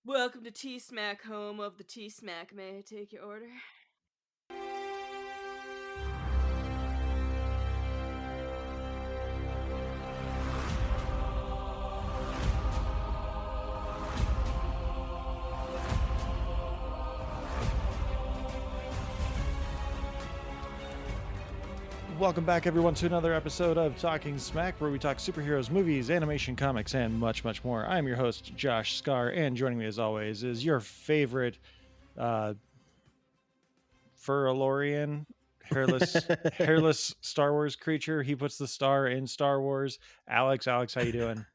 Welcome to T-Smack, home of the T-Smack. May I take your order? Welcome back, everyone, to another episode of Talking Smack, where we talk superheroes, movies, animation, comics, and much, much more. I'm your host, Josh Scar, and joining me, as always, is your favorite Furlorian, hairless Star Wars creature. He puts the star in Star Wars. Alex, how you doing?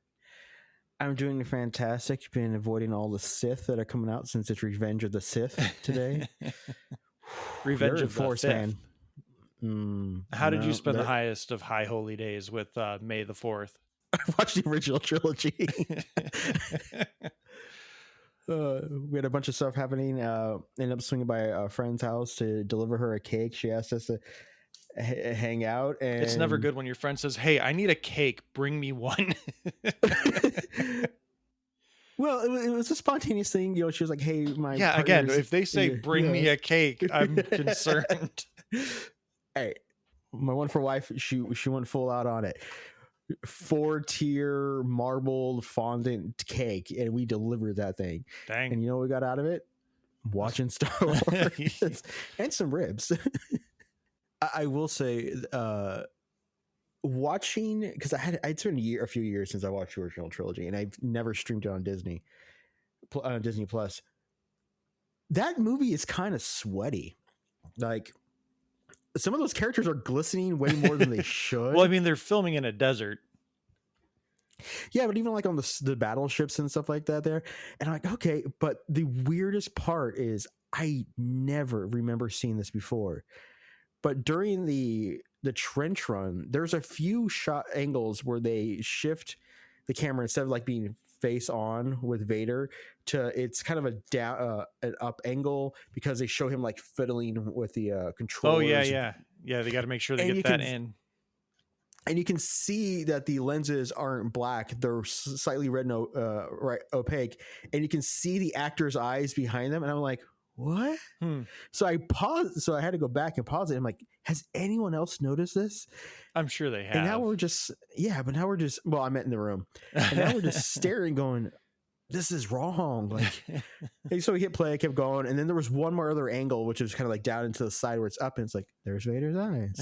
I'm doing fantastic. You've been avoiding all the Sith that are coming out since it's Revenge of the Sith today. Revenge of the Force Sith. fan. How did you spend the highest of high holy days with May the 4th? I watched the original trilogy. We had a bunch of stuff happening. Ended up swinging by a friend's house to deliver her a cake. She asked us to hang out. And it's never good when your friend says, "Hey, I need a cake. Bring me one." Well, it was a spontaneous thing. You know, she was like, "Hey, my again, if they say bring me a cake, I'm concerned." Hey, my one for wife, she went full out on it. 4-tier marbled fondant cake, and we delivered that thing. Dang! And you know what we got out of it? Watching Star Wars and some ribs. I will say, watching, because I'd spent a few years since I watched the original trilogy, and I've never streamed it on Disney Plus. That movie is kind of sweaty. Like, some of those characters are glistening way more than they should. Well, I mean, they're filming in a desert. Yeah, but even like on the battleships and stuff like that there. And I'm like, okay, but the weirdest part is I never remember seeing this before. But during the trench run, there's a few shot angles where they shift the camera instead of like being face on with Vader to it's kind of a down an up angle because they show him like fiddling with the controllers. Oh yeah. They got to make sure they get that in. And you can see that the lenses aren't black; they're slightly red and opaque, and you can see the actor's eyes behind them. And I'm like, what? So I paused. So I had to go back and pause it. I'm like, has anyone else noticed this? I'm sure they have. And now we're just, well, I meant in the room. And now we're just staring going, this is wrong. Like, so we hit play, I kept going. And then there was one more other angle, which was kind of like down into the side where it's up. And it's like, there's Vader's eyes.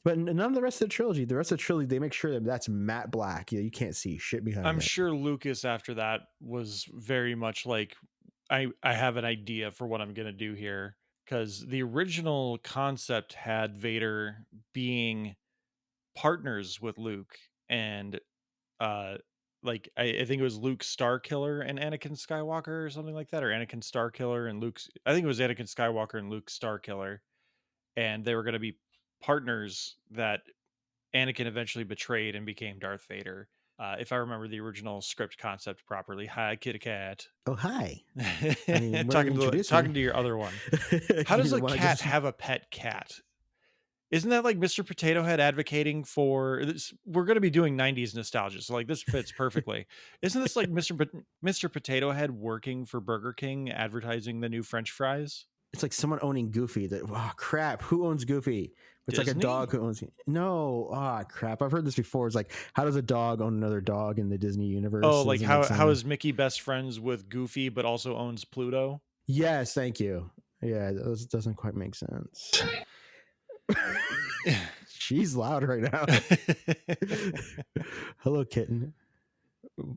But none of the rest of the trilogy. The rest of the trilogy, they make sure that that's matte black. You can't see shit behind it. I'm sure Lucas, after that, was very much like, I have an idea for what I'm going to do here. Because the original concept had Vader being partners with Luke. And I think it was Luke Starkiller and Anakin Skywalker or something like that. Or Anakin Starkiller and Luke's... I think it was Anakin Skywalker and Luke Starkiller. And they were going to be partners that Anakin eventually betrayed and became Darth Vader. If I remember the original script concept properly. Hi, Kitty Cat. Oh, hi. I mean, talking to your other one. How does a cat have a pet cat? Isn't that like Mr. Potato Head advocating for this? We're going to be doing 90s nostalgia, so like this fits perfectly. Isn't this like Mr. Potato Head working for Burger King advertising the new French fries? It's like someone owning Goofy. Crap. Who owns Goofy? It's Disney? Like a dog who owns. No. Crap. I've heard this before. It's like, how does a dog own another dog in the Disney universe? Oh, like how is Mickey best friends with Goofy, but also owns Pluto? Yes, thank you. Yeah, that doesn't quite make sense. She's loud right now. Hello, kitten.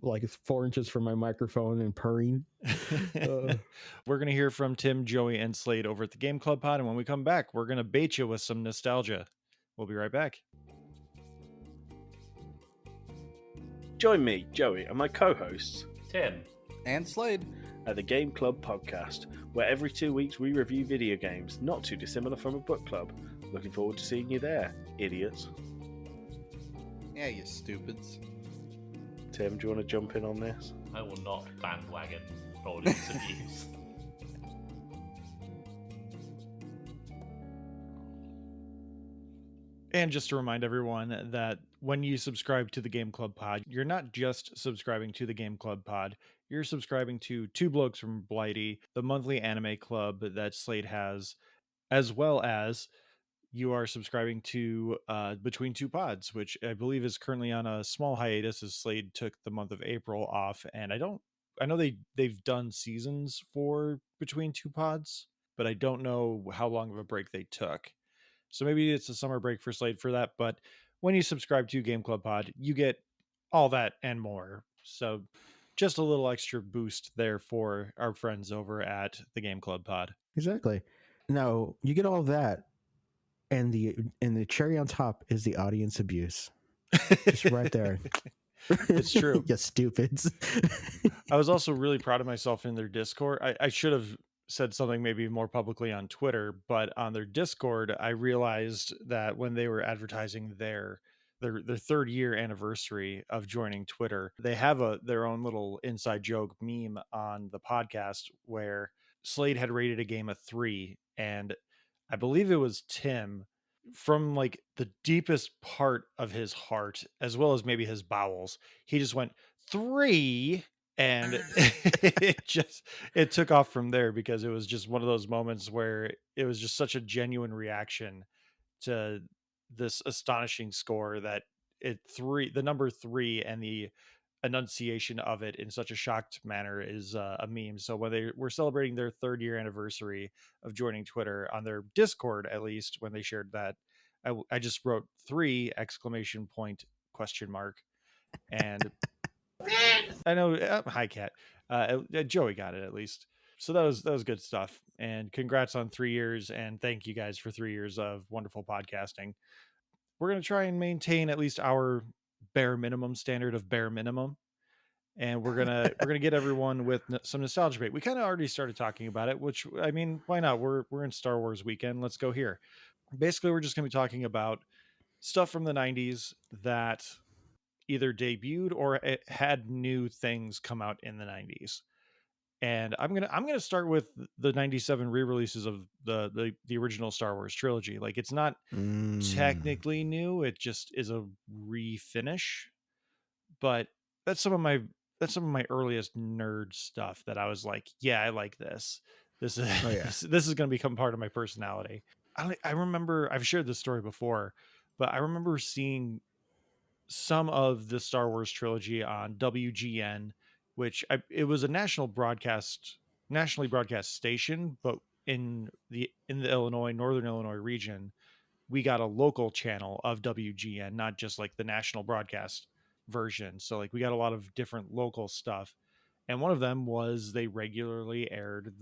Like it's 4 inches from my microphone and purring. We're going to hear from Tim, Joey, and Slade over at the Game Club Pod. And when we come back, we're going to bait you with some nostalgia. We'll be right back. Join me, Joey, and my co-hosts, Tim and Slade, at the Game Club Podcast, where every 2 weeks we review video games not too dissimilar from a book club. Looking forward to seeing you there, idiots. Yeah, you stupids. Tim, do you want to jump in on this? I will not bandwagon audience abuse. And just to remind everyone that when you subscribe to the Game Club Pod, you're not just subscribing to the Game Club Pod, you're subscribing to Two Blokes from Blighty, the monthly anime club that Slate has, as well as you are subscribing to Between Two Pods, which I believe is currently on a small hiatus as Slade took the month of April off. And I know they've done seasons for Between Two Pods, but I don't know how long of a break they took. So maybe it's a summer break for Slade for that. But when you subscribe to Game Club Pod, you get all that and more. So just a little extra boost there for our friends over at the Game Club Pod. Exactly. Now you get all of that, and the cherry on top is the audience abuse. Just right there. It's true. You stupids. I was also really proud of myself in their Discord. I should have said something maybe more publicly on Twitter, but on their Discord, I realized that when they were advertising their third year anniversary of joining Twitter, they have their own little inside joke meme on the podcast where Slade had rated a game a 3, and I believe it was Tim from like the deepest part of his heart as well as maybe his bowels, he just went 3, and it took off from there because it was just one of those moments where it was just such a genuine reaction to this astonishing score that the number 3 and the enunciation of it in such a shocked manner is a meme. So when they were celebrating their third year anniversary of joining Twitter on their Discord, at least when they shared that, I just wrote 3 exclamation point question mark. And I know, hi cat, Joey got it at least. So that was good stuff. And congrats on 3 years, and thank you guys for 3 years of wonderful podcasting. We're going to try and maintain at least our bare minimum standard of bare minimum, and we're gonna get everyone with some nostalgia bait. We kind of already started talking about it, which, I mean, why not? We're in Star Wars weekend. Let's go here. Basically, we're just gonna be talking about stuff from the 90s that either debuted or it had new things come out in the 90s. And I'm gonna start with the 97 re-releases of the original Star Wars trilogy. Like, it's not technically new, it just is a refinish. But that's some of my earliest nerd stuff that I was like, yeah, I like this. This is Oh, yeah. this is going to become part of my personality. I remember, I've shared this story before, but I remember seeing some of the Star Wars trilogy on WGN, which it was a nationally broadcast station, but in the Northern Illinois region, we got a local channel of WGN, not just like the national broadcast version. So like we got a lot of different local stuff. And one of them was they regularly aired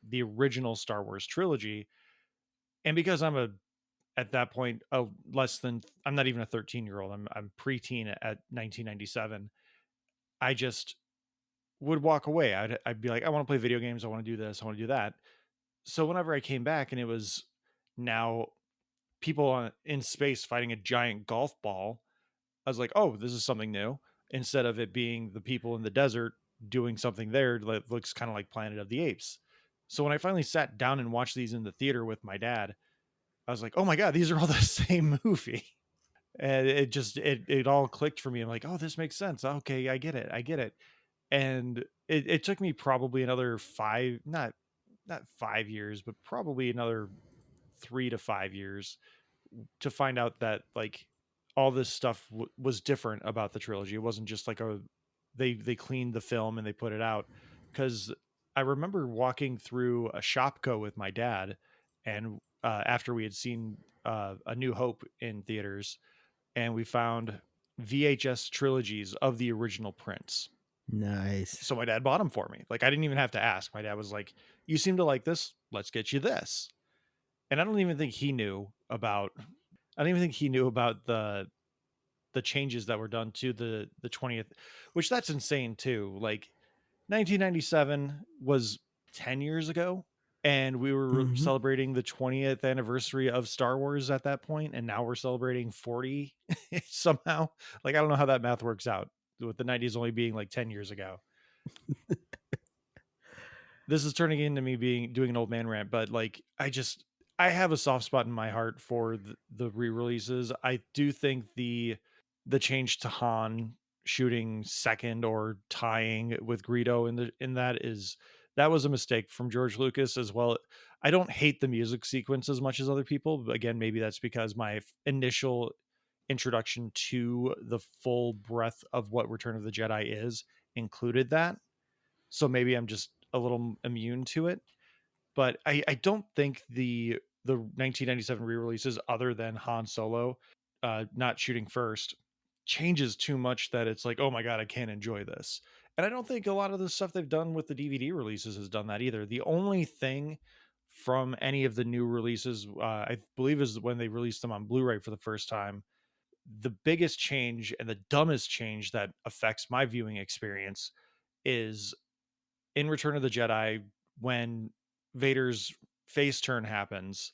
the original Star Wars trilogy. And because at that point I'm not even a 13-year-old. I'm preteen at 1997. I just would walk away. I'd be like, I want to play video games. I want to do this. I want to do that. So whenever I came back and it was now people in space fighting a giant golf ball, I was like, oh, this is something new. Instead of it being the people in the desert doing something there that looks kind of like Planet of the Apes. So when I finally sat down and watched these in the theater with my dad, I was like, oh my God, these are all the same movie. And it all clicked for me. I'm like, oh, this makes sense. Okay, I get it. And it took me probably another not 5 years, but probably another 3 to 5 years to find out that like all this stuff was different about the trilogy. It wasn't just like they cleaned the film and they put it out. Because I remember walking through a Shopko with my dad, and after we had seen A New Hope in theaters, and we found VHS trilogies of the original prints. Nice. So my dad bought them for me. Like, I didn't even have to ask. My dad was like, you seem to like this, let's get you this. And I don't even think he knew about the changes that were done to the 20th, which that's insane too. Like 1997 was 10 years ago, and we were celebrating the 20th anniversary of Star Wars at that point, and now we're celebrating 40 somehow. Like, I don't know how that math works out with the 90s only being like 10 years ago. This is turning into me doing an old man rant, but like, I have a soft spot in my heart for the re-releases. I do think the change to Han shooting second or tying with Greedo in that was a mistake from George Lucas as well. I don't hate the music sequence as much as other people, but again, maybe that's because my initial introduction to the full breadth of what Return of the Jedi is included that. So maybe I'm just a little immune to it. But I don't think the 1997 re-releases, other than Han Solo not shooting first, changes too much that it's like, oh my god, I can't enjoy this. And I don't think a lot of the stuff they've done with the DVD releases has done that either. The only thing from any of the new releases, I believe, is when they released them on Blu-ray for the first time. The biggest change and the dumbest change that affects my viewing experience is in Return of the Jedi, when Vader's face turn happens,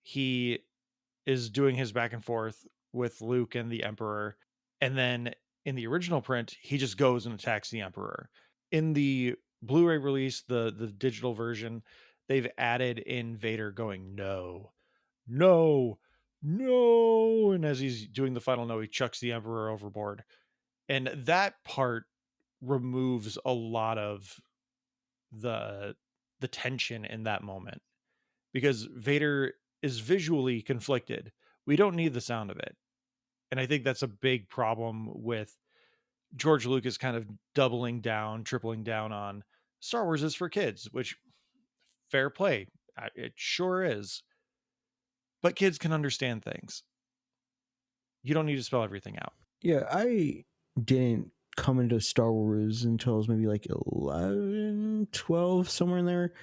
he is doing his back and forth with Luke and the Emperor. And then in the original print, he just goes and attacks the Emperor. In the Blu-ray release, the digital version, they've added in Vader going, no, no, no. And as he's doing the final no, he chucks the Emperor overboard. And that part removes a lot of the tension in that moment, because Vader is visually conflicted. We don't need the sound of it. And I think that's a big problem with George Lucas kind of doubling down, tripling down on Star Wars is for kids, which fair play. It sure is. But kids can understand things. You don't need to spell everything out. Yeah, I didn't come into Star Wars until I was maybe like 11, 12, somewhere in there.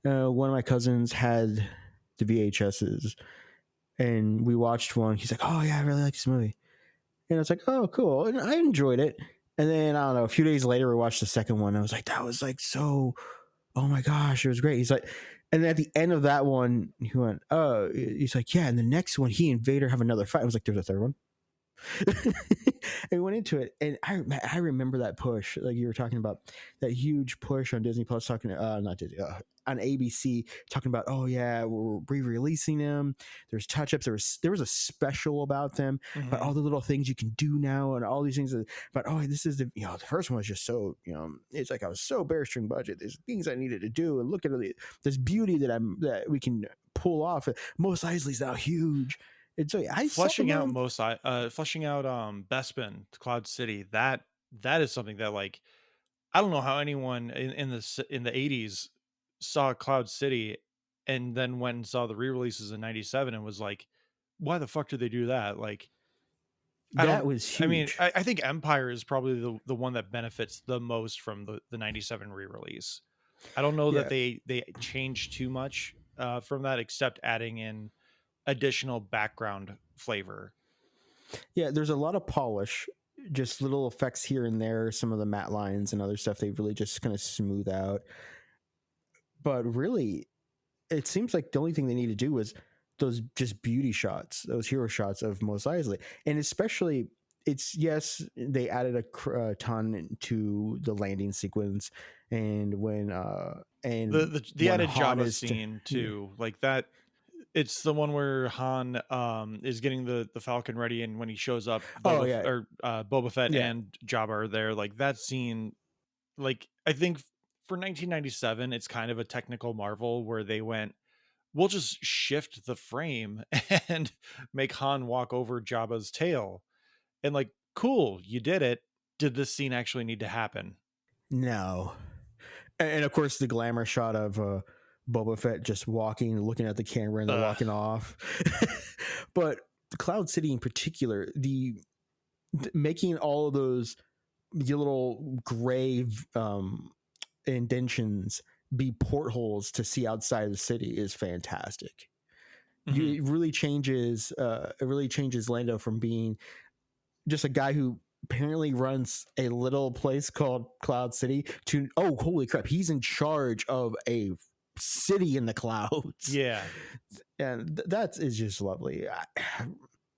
One of my cousins had the VHSs, and we watched one. He's like, oh yeah, I really like this movie. And I was like, oh, cool. And I enjoyed it. And then, I don't know, a few days later, we watched the second one. I was like, that was like so, oh my gosh, it was great. He's like, and then at the end of that one, he went, oh, he's like, yeah, and the next one, he and Vader have another fight. I was like, there's a third one. And we went into it, and I remember that push, like you were talking about, that huge push on Disney Plus, talking not Disney, on ABC, talking about, oh yeah, we're re-releasing them. There's touch-ups. There was a special about them, about all the little things you can do now, and all these things. But oh, this is the first one was just so it's like I was so bare string budget. There's things I needed to do, and look at this beauty that we can pull off. Mos Eisley's now huge. And so fleshing out Bespin, Cloud City, that is something that, like, I don't know how anyone in the 80s saw Cloud City and then went and saw the re-releases in 97 and was like, why the fuck did they do that? Like, that was huge. I mean, I think Empire is probably the one that benefits the most from the 97 re-release. I don't know that they changed too much from that, except adding in additional background flavor. Yeah, there's a lot of polish, just little effects here and there, some of the matte lines and other stuff they really just kind of smooth out. But really, it seems like the only thing they need to do was those just beauty shots, those hero shots of Mos Eisley. And especially, yes, they added a ton to the landing sequence, and when and the added Jabba scene too, like that. It's the one where Han is getting the Falcon ready, and when he shows up, Boba Fett and Jabba are there. Like, that scene, like, I think for 1997, it's kind of a technical marvel where they went, we'll just shift the frame and make Han walk over Jabba's tail. And like, cool, you did it. Did this scene actually need to happen? No. And of course, the glamour shot of Boba Fett just walking, looking at the camera, and then walking off. But Cloud City in particular, the making all of those little gray indentions be portholes to see outside the city is fantastic. It really changes. It really changes Lando from being just a guy who apparently runs a little place called Cloud City to, oh, holy crap, he's in charge of a city in the clouds. Yeah. And that is just lovely.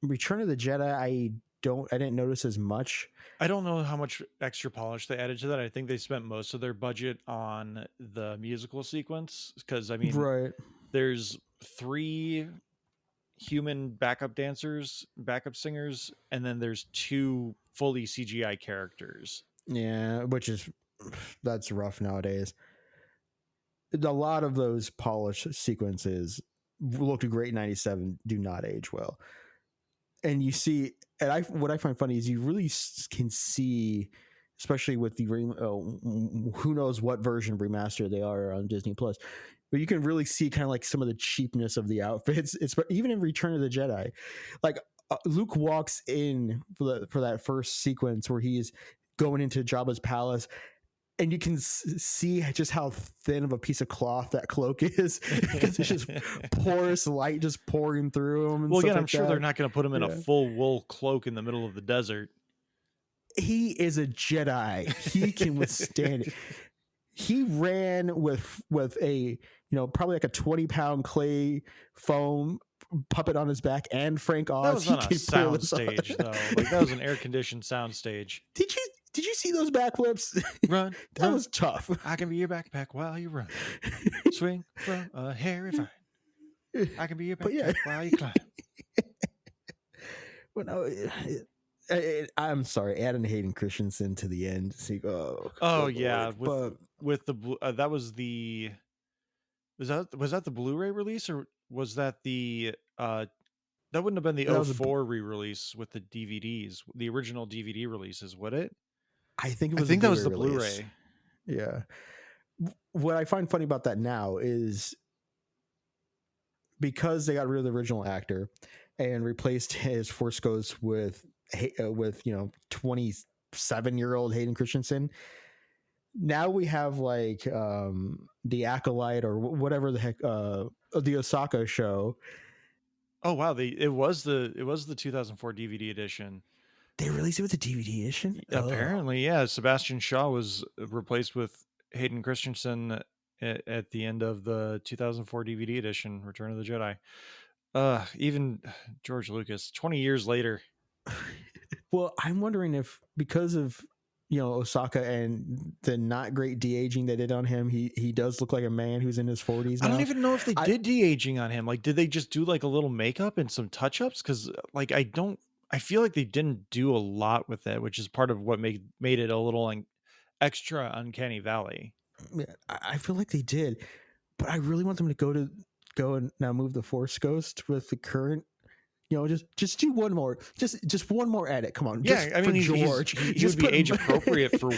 Return of the Jedi, I didn't notice as much. I don't know how much extra polish they added to that. I think they spent most of their budget on the musical sequence, because I mean, right, there's 3 human backup singers, and then there's 2 fully CGI characters. Yeah, which is that's rough nowadays. A lot of those polished sequences looked great in '97, do not age well. And you see, and what I find funny is you really can see, especially with the who knows what version remaster they are on Disney Plus, but you can really see kind of like some of the cheapness of the outfits. It's even in Return of the Jedi, like Luke walks in for that first sequence where he's going into Jabba's palace, and you can see just how thin of a piece of cloth that cloak is, because it's just porous light just pouring through him. And Well, again, like I'm sure they're not going to put him in a Yeah. full wool cloak in the middle of the desert. He is a Jedi. He can withstand it. He ran with a probably like a 20-pound clay foam puppet on his back and Frank Oz. That was on a sound this stage, though. Like, that was an air-conditioned sound stage. Did you see those backflips? Run, That was tough. I can be your backpack while you run. Swing from a hairy vine. I can be your But backpack yeah. while you climb. Well, no, I'm sorry, adding Hayden Christensen to the end. See, Oh yeah, Lord. with the that was the was that the Blu-ray release, or was that the that wouldn't have been the That was a 04 re-release with the DVDs, the original DVD releases, would it? I think it I was. think the that was the Blu-ray release. Blu-ray. Yeah. What I find funny about that now is because they got rid of the original actor and replaced his Force Ghost with 27-year-old Hayden Christensen. Now we have like the Acolyte or whatever the heck, the Osaka show. Oh wow, it was the 2004 DVD edition. They released it with a DVD edition? Apparently, yeah. Sebastian Shaw was replaced with Hayden Christensen at the end of the 2004 DVD edition, Return of the Jedi. Even George Lucas, 20 years later. Well, I'm wondering if because of Osaka and the not great de-aging they did on him, he does look like a man who's in his 40s now. I don't even know if they did de-aging on him. Like, did they just do like a little makeup and some touch-ups? Because like I feel like they didn't do a lot with it, which is part of what made it a little extra Uncanny Valley. Yeah, I feel like they did, but I really want them to go and now move the Force Ghost with the current. Just do one more, just one more edit. Come on, Yeah, just I mean, George, he would be age appropriate for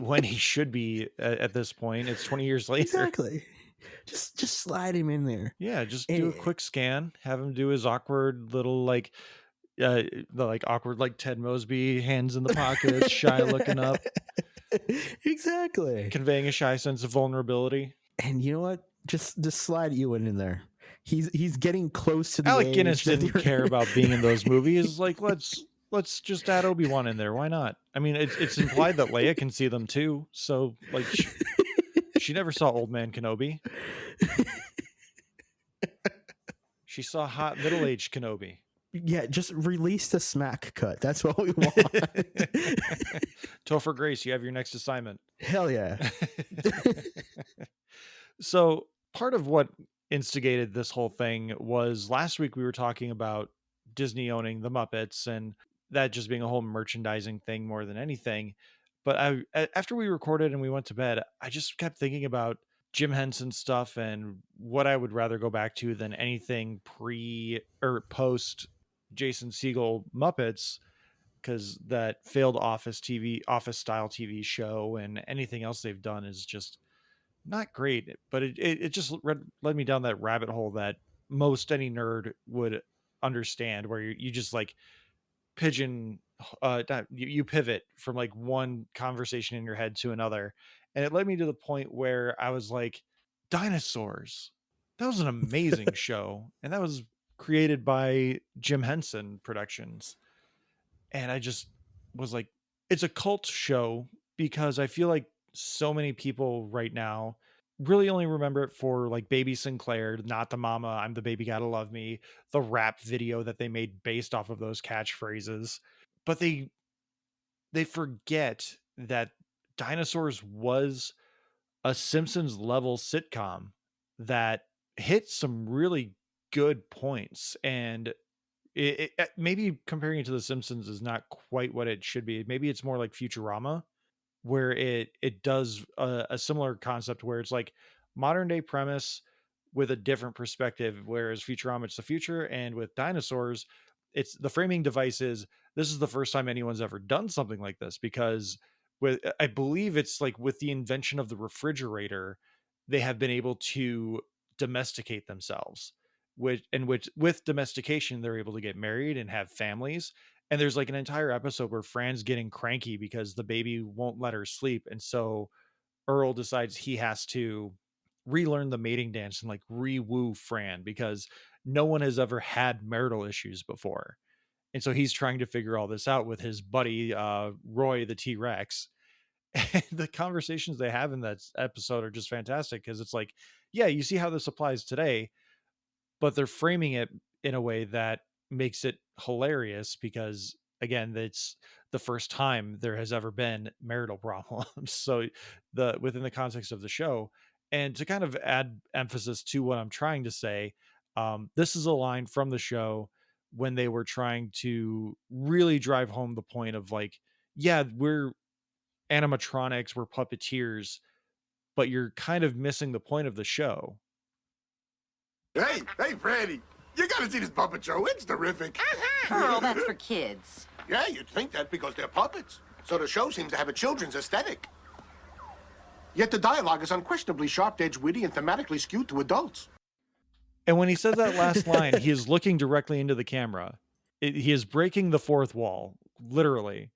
when he should be at this point. It's 20 years later. Exactly. Just slide him in there. Yeah, just do a quick scan, have him do his awkward little the awkward Ted Mosby, hands in the pockets, shy looking up. Exactly. Conveying a shy sense of vulnerability. And you know what? Just slide Ewan in there. He's getting close to the Alec age Guinness that didn't care about being in those movies. Like, let's just add Obi-Wan in there. Why not? I mean, it's implied that Leia can see them too. So like, she never saw Old Man Kenobi. She saw hot middle-aged Kenobi. Yeah, just release the smack cut. That's what we want. Topher Grace, you have your next assignment. Hell yeah. So part of what instigated this whole thing was last week we were talking about Disney owning the Muppets and that just being a whole merchandising thing more than anything. But after we recorded and we went to bed, I just kept thinking about Jim Henson stuff and what I would rather go back to than anything pre or post Jason Segel Muppets, because that failed office style TV show and anything else they've done is just not great. But it just led me down that rabbit hole that most any nerd would understand, where you just like you pivot from like one conversation in your head to another. And it led me to the point where I was like, Dinosaurs, that was an amazing show, and that was created by Jim Henson Productions. And I just was like, it's a cult show because I feel like so many people right now really only remember it for like Baby Sinclair, Not the Mama, I'm the Baby, Gotta Love Me, the rap video that they made based off of those catchphrases. But they forget that Dinosaurs was a Simpsons level sitcom that hit some really good points. And maybe comparing it to The Simpsons is not quite what it should be. Maybe it's more like Futurama, where it does a similar concept where it's like modern day premise with a different perspective, whereas Futurama it's the future, and with Dinosaurs it's the framing device is this is the first time anyone's ever done something like this, because with I believe it's like with the invention of the refrigerator they have been able to domesticate themselves, which with domestication they're able to get married and have families. And there's like an entire episode where Fran's getting cranky because the baby won't let her sleep. And so Earl decides he has to relearn the mating dance and like re-woo Fran because no one has ever had marital issues before. And so he's trying to figure all this out with his buddy, Roy the T-Rex. And the conversations they have in that episode are just fantastic because it's like, yeah, you see how this applies today, but they're framing it in a way that makes it hilarious because again it's the first time there has ever been marital problems. So the within the context of the show, and to kind of add emphasis to what I'm trying to say, this is a line from the show when they were trying to really drive home the point of like, yeah, we're animatronics, we're puppeteers, but you're kind of missing the point of the show. Hey, Freddy, you gotta see this puppet show. It's terrific. Earl, that's for kids. Yeah, you'd think that because they're puppets. So the show seems to have a children's aesthetic. Yet the dialogue is unquestionably sharp-edged, witty, and thematically skewed to adults. And when he says that last line, he is looking directly into the camera. He is breaking the fourth wall, literally.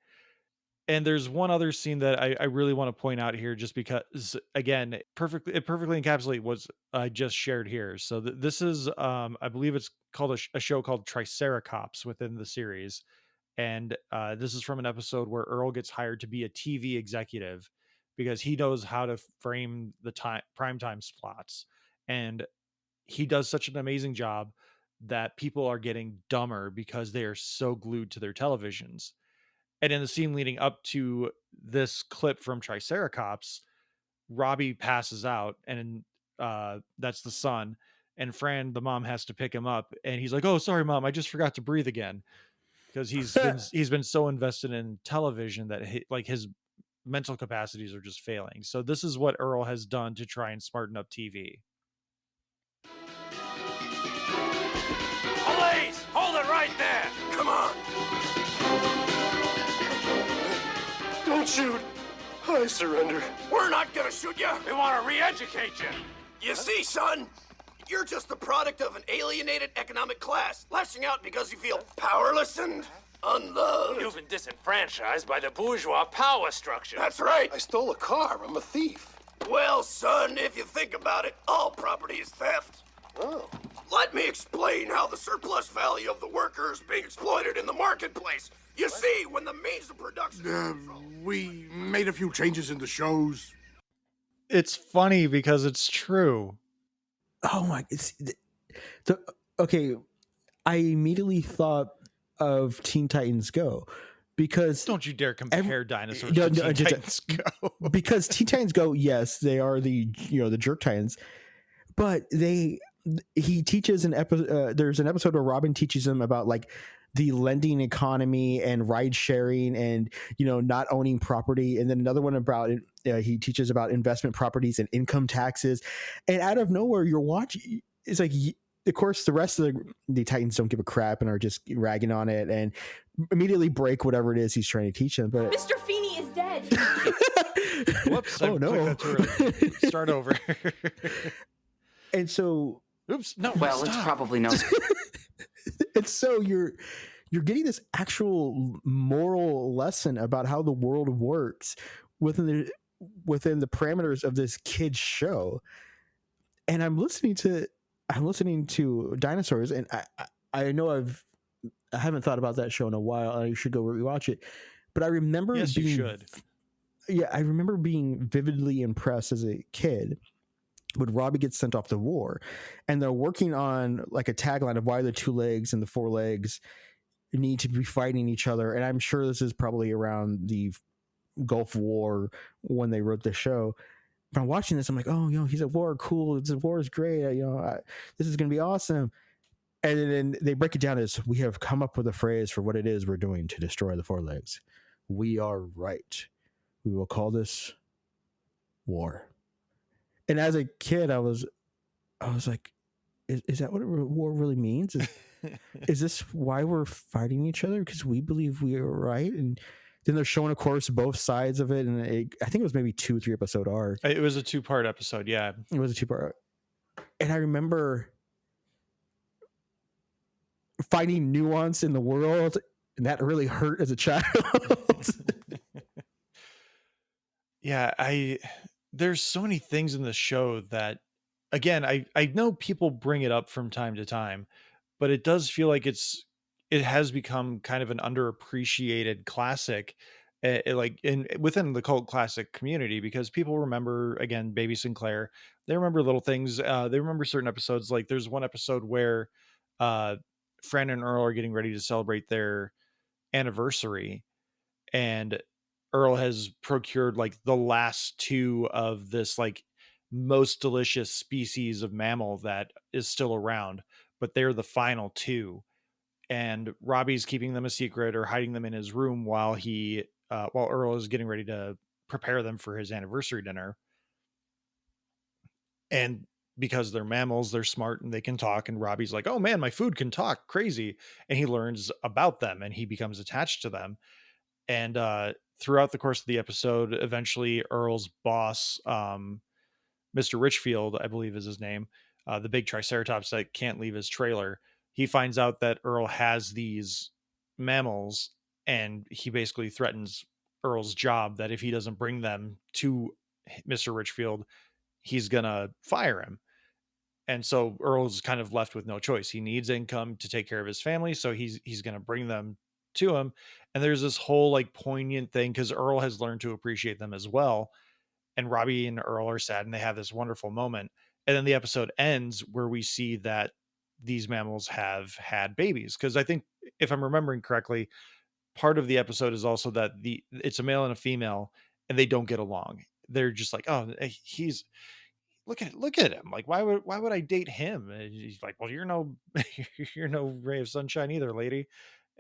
And there's one other scene that I really want to point out here, just because, again, it perfectly encapsulates what I just shared here. So this is, I believe it's called a show called Triceratops within the series. And this is from an episode where Earl gets hired to be a TV executive because he knows how to frame the primetime spots. And he does such an amazing job that people are getting dumber because they are so glued to their televisions. And in the scene leading up to this clip from Triceratops, Robbie passes out, and that's the son. And Fran, the mom, has to pick him up, and he's like, "Oh, sorry, mom, I just forgot to breathe again," because he's been so invested in television that his mental capacities are just failing. So this is what Earl has done to try and smarten up TV. Police! Hold it right there! Come on. Don't shoot. I surrender. We're not gonna shoot you! We want to re-educate you! You see, son? You're just the product of an alienated economic class, lashing out because you feel powerless and unloved. You've been disenfranchised by the bourgeois power structure. That's right. I stole a car. I'm a thief. Well, son, if you think about it, all property is theft. Oh. Let me explain how the surplus value of the worker is being exploited in the marketplace. You see, when the means of production... We made a few changes in the shows. It's funny because it's true. Oh my! Okay, I immediately thought of Teen Titans Go because don't you dare compare Dinosaurs to Teen Titans Go. Because Teen Titans Go, yes, they are the Jerk Titans, but he teaches an episode. There's an episode where Robin teaches him about like the lending economy and ride sharing and not owning property, and then another one about he teaches about investment properties and income taxes. And out of nowhere, you're watching, it's like, of course the rest of the Titans don't give a crap and are just ragging on it and immediately break whatever it is he's trying to teach them. But Mr. Feeney is dead. Whoops! Oh no! Start over. And so, oops! No. Well, stop. it's probably no. And so you're getting this actual moral lesson about how the world works within the parameters of this kid's show. And I'm listening to Dinosaurs, and I know I haven't thought about that show in a while. I should go rewatch it. But I remember you should. Yeah, I remember being vividly impressed as a kid when Robbie gets sent off to war, and they're working on like a tagline of why the two legs and the four legs need to be fighting each other. And I'm sure this is probably around the Gulf War when they wrote the show. But I'm watching this, I'm like, oh, he's at war, cool. This war is great. This is gonna be awesome. And then they break it down as, we have come up with a phrase for what it is we're doing to destroy the four legs. We are right. We will call this war. And as a kid, I was like, is that what war really means? Is this why we're fighting each other? Because we believe we are right? And then they're showing, of course, both sides of it. And I think it was maybe 2-3 episode arc. It was a 2-part episode. Yeah. It was a 2-part. And I remember finding nuance in the world, and that really hurt as a child. Yeah, there's so many things in the show that, again, I know people bring it up from time to time, but it does feel like it has become kind of an underappreciated classic, like within the cult classic community, because people remember, again, Baby Sinclair. They remember little things. They remember certain episodes. Like there's one episode where uh, Fran and Earl are getting ready to celebrate their anniversary, and Earl has procured like the last two of this like most delicious species of mammal that is still around, but they're the final two. And Robbie's keeping them a secret or hiding them in his room while while Earl is getting ready to prepare them for his anniversary dinner. And because they're mammals, they're smart and they can talk. And Robbie's like, "Oh man, my food can talk, crazy!" And he learns about them and he becomes attached to them. And throughout the course of the episode, eventually Earl's boss, Mr. Richfield, I believe is his name, the big triceratops that can't leave his trailer, he finds out that Earl has these mammals, and he basically threatens Earl's job that if he doesn't bring them to Mr. Richfield, he's gonna fire him. And so Earl's kind of left with no choice. He needs income to take care of his family, so he's going to bring them to him. And there's this whole like poignant thing because Earl has learned to appreciate them as well. And Robbie and Earl are sad, and they have this wonderful moment. And then the episode ends where we see that these mammals have had babies. Because I think, if I'm remembering correctly, part of the episode is also that it's a male and a female, and they don't get along. They're just like, oh, he's look at him. Like, why would I date him? And he's like, well, you're no you're no ray of sunshine either, lady.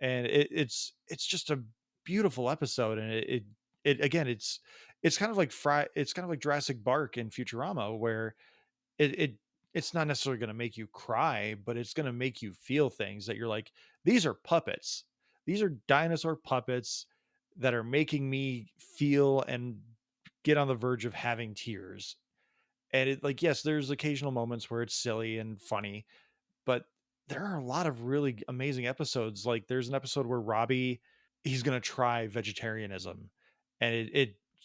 And it's just a beautiful episode. And it again, it's kind of like it's kind of like Jurassic Bark in Futurama, where it it's not necessarily going to make you cry, but it's going to make you feel things that you're like, these are puppets. These are dinosaur puppets that are making me feel and get on the verge of having tears. And it, like, yes, there's occasional moments where it's silly and funny, but there are a lot of really amazing episodes. Like there's an episode where Robbie, he's going to try vegetarianism, and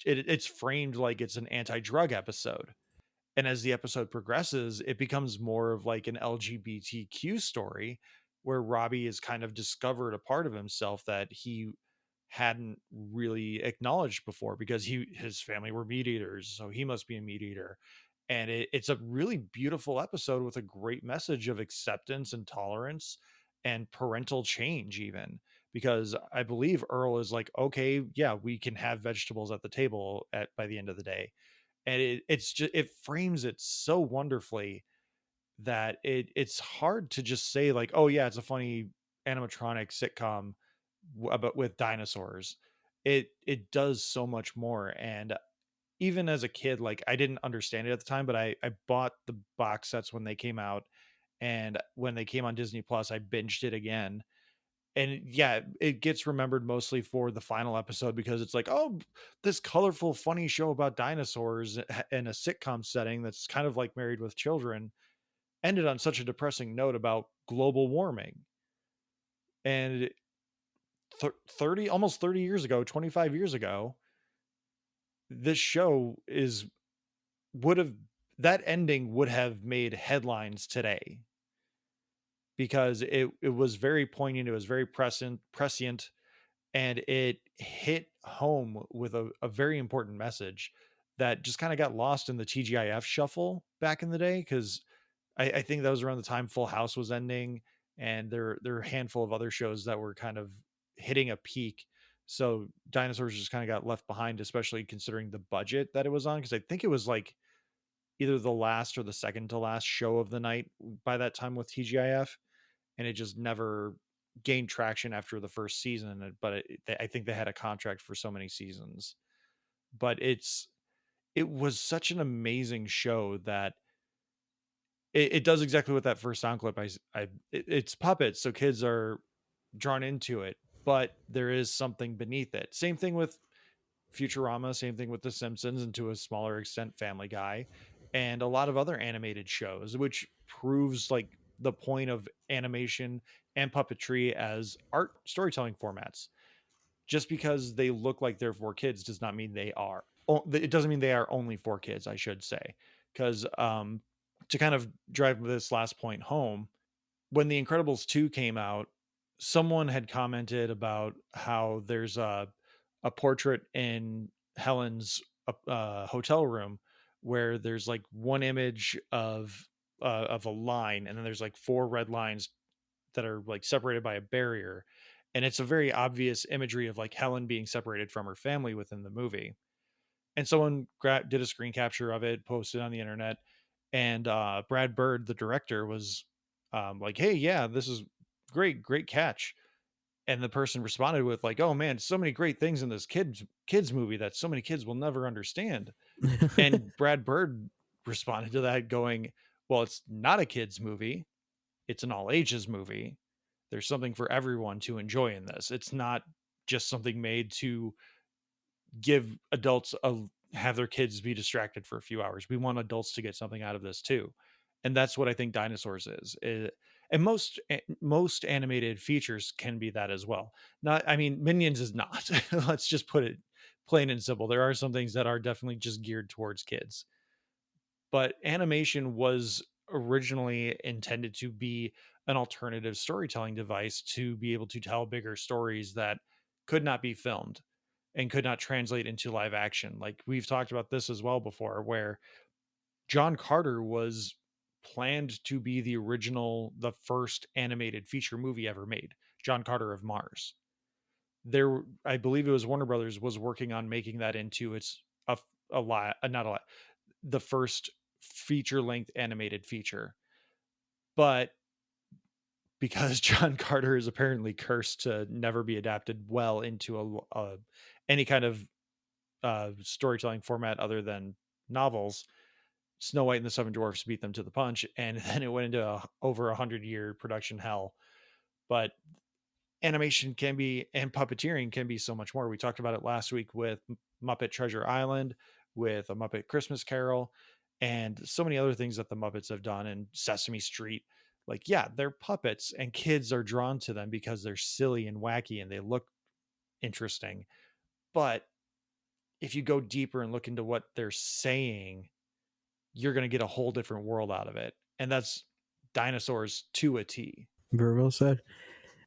it's framed like it's an anti-drug episode. And as the episode progresses, it becomes more of like an LGBTQ story where Robbie has kind of discovered a part of himself that he hadn't really acknowledged before, because his family were meat eaters, so he must be a meat eater. And it's a really beautiful episode with a great message of acceptance and tolerance and parental change, even, because I believe Earl is like, okay, yeah, we can have vegetables at the table by the end of the day. And it's just, it frames it so wonderfully that it's hard to just say like, oh yeah, it's a funny animatronic sitcom about with dinosaurs. It does so much more. And even as a kid, like I didn't understand it at the time, but I bought the box sets when they came out, and when they came on Disney Plus, I binged it again. And yeah, it gets remembered mostly for the final episode, because it's like, oh, this colorful, funny show about dinosaurs in a sitcom setting that's kind of like Married with Children ended on such a depressing note about global warming. And 30, almost 30 years ago, 25 years ago, this show would have that ending would have made headlines today, because it was very poignant, it was very prescient, and it hit home with a very important message that just kind of got lost in the TGIF shuffle back in the day, because I think that was around the time Full House was ending, and there are a handful of other shows that were kind of hitting a peak. So Dinosaurs just kind of got left behind, especially considering the budget that it was on. Because I think it was like either the last or the second to last show of the night by that time with TGIF, and it just never gained traction after the first season. But I think they had a contract for so many seasons. But it was such an amazing show that it does exactly what that first sound clip it's puppets, so kids are drawn into it, but there is something beneath it. Same thing with Futurama, same thing with The Simpsons, and to a smaller extent Family Guy, and a lot of other animated shows, which proves like the point of animation and puppetry as art storytelling formats. Just because they look like they're for kids does not mean they are. It doesn't mean they are only for kids, I should say. Because to kind of drive this last point home, when The Incredibles 2 came out, someone had commented about how there's a portrait in Helen's hotel room where there's like one image of a line, and then there's like four red lines that are like separated by a barrier, and it's a very obvious imagery of like Helen being separated from her family within the movie. And someone did a screen capture of it, posted on the internet, and Brad Bird, the director, was like, "Hey, yeah, this is great catch." And the person responded with like, "Oh man, so many great things in this kids movie that so many kids will never understand." And Brad Bird responded to that going, "Well, it's not a kids movie; it's an all ages movie. There's something for everyone to enjoy in this. It's not just something made to give adults have their kids be distracted for a few hours. We want adults to get something out of this too." And that's what I think Dinosaurs is. And most animated features can be that as well. Not, I mean, Minions is not. Let's just put it plain and simple. There are some things that are definitely just geared towards kids. But animation was originally intended to be an alternative storytelling device to be able to tell bigger stories that could not be filmed and could not translate into live action. Like we've talked about this as well before, where John Carter was planned to be the first animated feature movie ever made, John Carter of Mars. I believe it was Warner Brothers was working on making that into a lot, not a lot, the first feature length animated feature. But because John Carter is apparently cursed to never be adapted well into any kind of storytelling format other than novels, Snow White and the Seven Dwarfs beat them to the punch, and then it went into over 100-year production hell. But animation can be, and puppeteering can be so much more. We talked about it last week with Muppet Treasure Island, with A Muppet Christmas Carol, and so many other things that the Muppets have done, and Sesame Street. Like, yeah, they're puppets, and kids are drawn to them because they're silly and wacky and they look interesting. But if you go deeper and look into what they're saying, you're going to get a whole different world out of it. And that's Dinosaurs to a T. Very well said.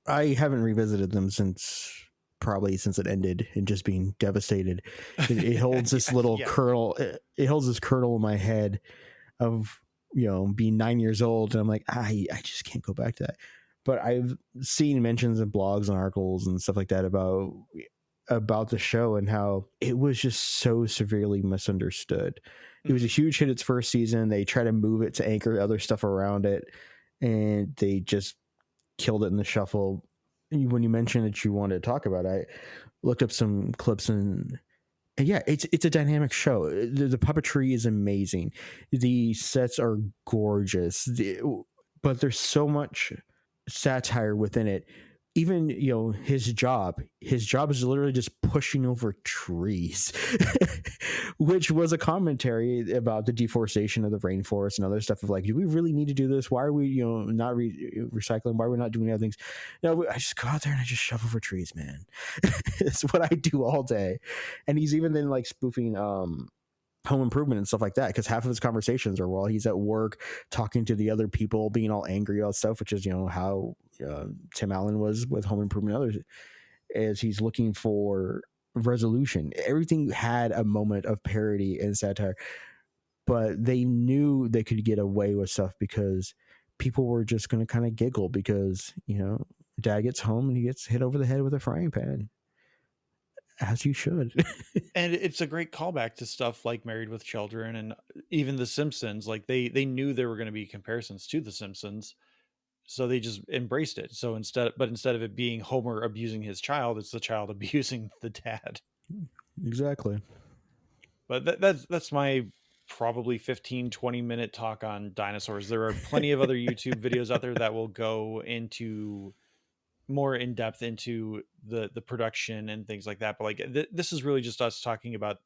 I haven't revisited them since it ended and just being devastated. It holds this little kernel. It holds this kernel in my head of, being 9 years old. And I'm like, I just can't go back to that. But I've seen mentions in blogs and articles and stuff like that about the show and how it was just so severely misunderstood. It was a huge hit its first season. They tried to move it to anchor other stuff around it, and they just killed it in the shuffle. When you mentioned that you wanted to talk about it, I looked up some clips and yeah, it's a dynamic show. The puppetry is amazing. The sets are gorgeous, but there's so much satire within it. Even, his job is literally just pushing over trees, which was a commentary about the deforestation of the rainforest and other stuff of like, do we really need to do this? Why are we, not recycling? Why are we not doing other things? No, I just go out there and I just shove over trees, man. It's what I do all day. And he's even then like spoofing, Home Improvement and stuff like that, because half of his conversations are while he's at work talking to the other people, being all angry about stuff, which is how Tim Allen was with Home Improvement and others, as he's looking for resolution. Everything had a moment of parody and satire, but they knew they could get away with stuff because people were just going to kind of giggle because Dad gets home and he gets hit over the head with a frying pan. As you should. And it's a great callback to stuff like Married with Children and even The Simpsons. Like they knew there were going to be comparisons to The Simpsons, so they just embraced it. So instead of it being Homer abusing his child, it's the child abusing the dad. Exactly. But that's my probably 15-20 minute talk on dinosaurs. There are plenty of other YouTube videos out there that will go into more in depth into the production and things like that. But like this is really just us talking about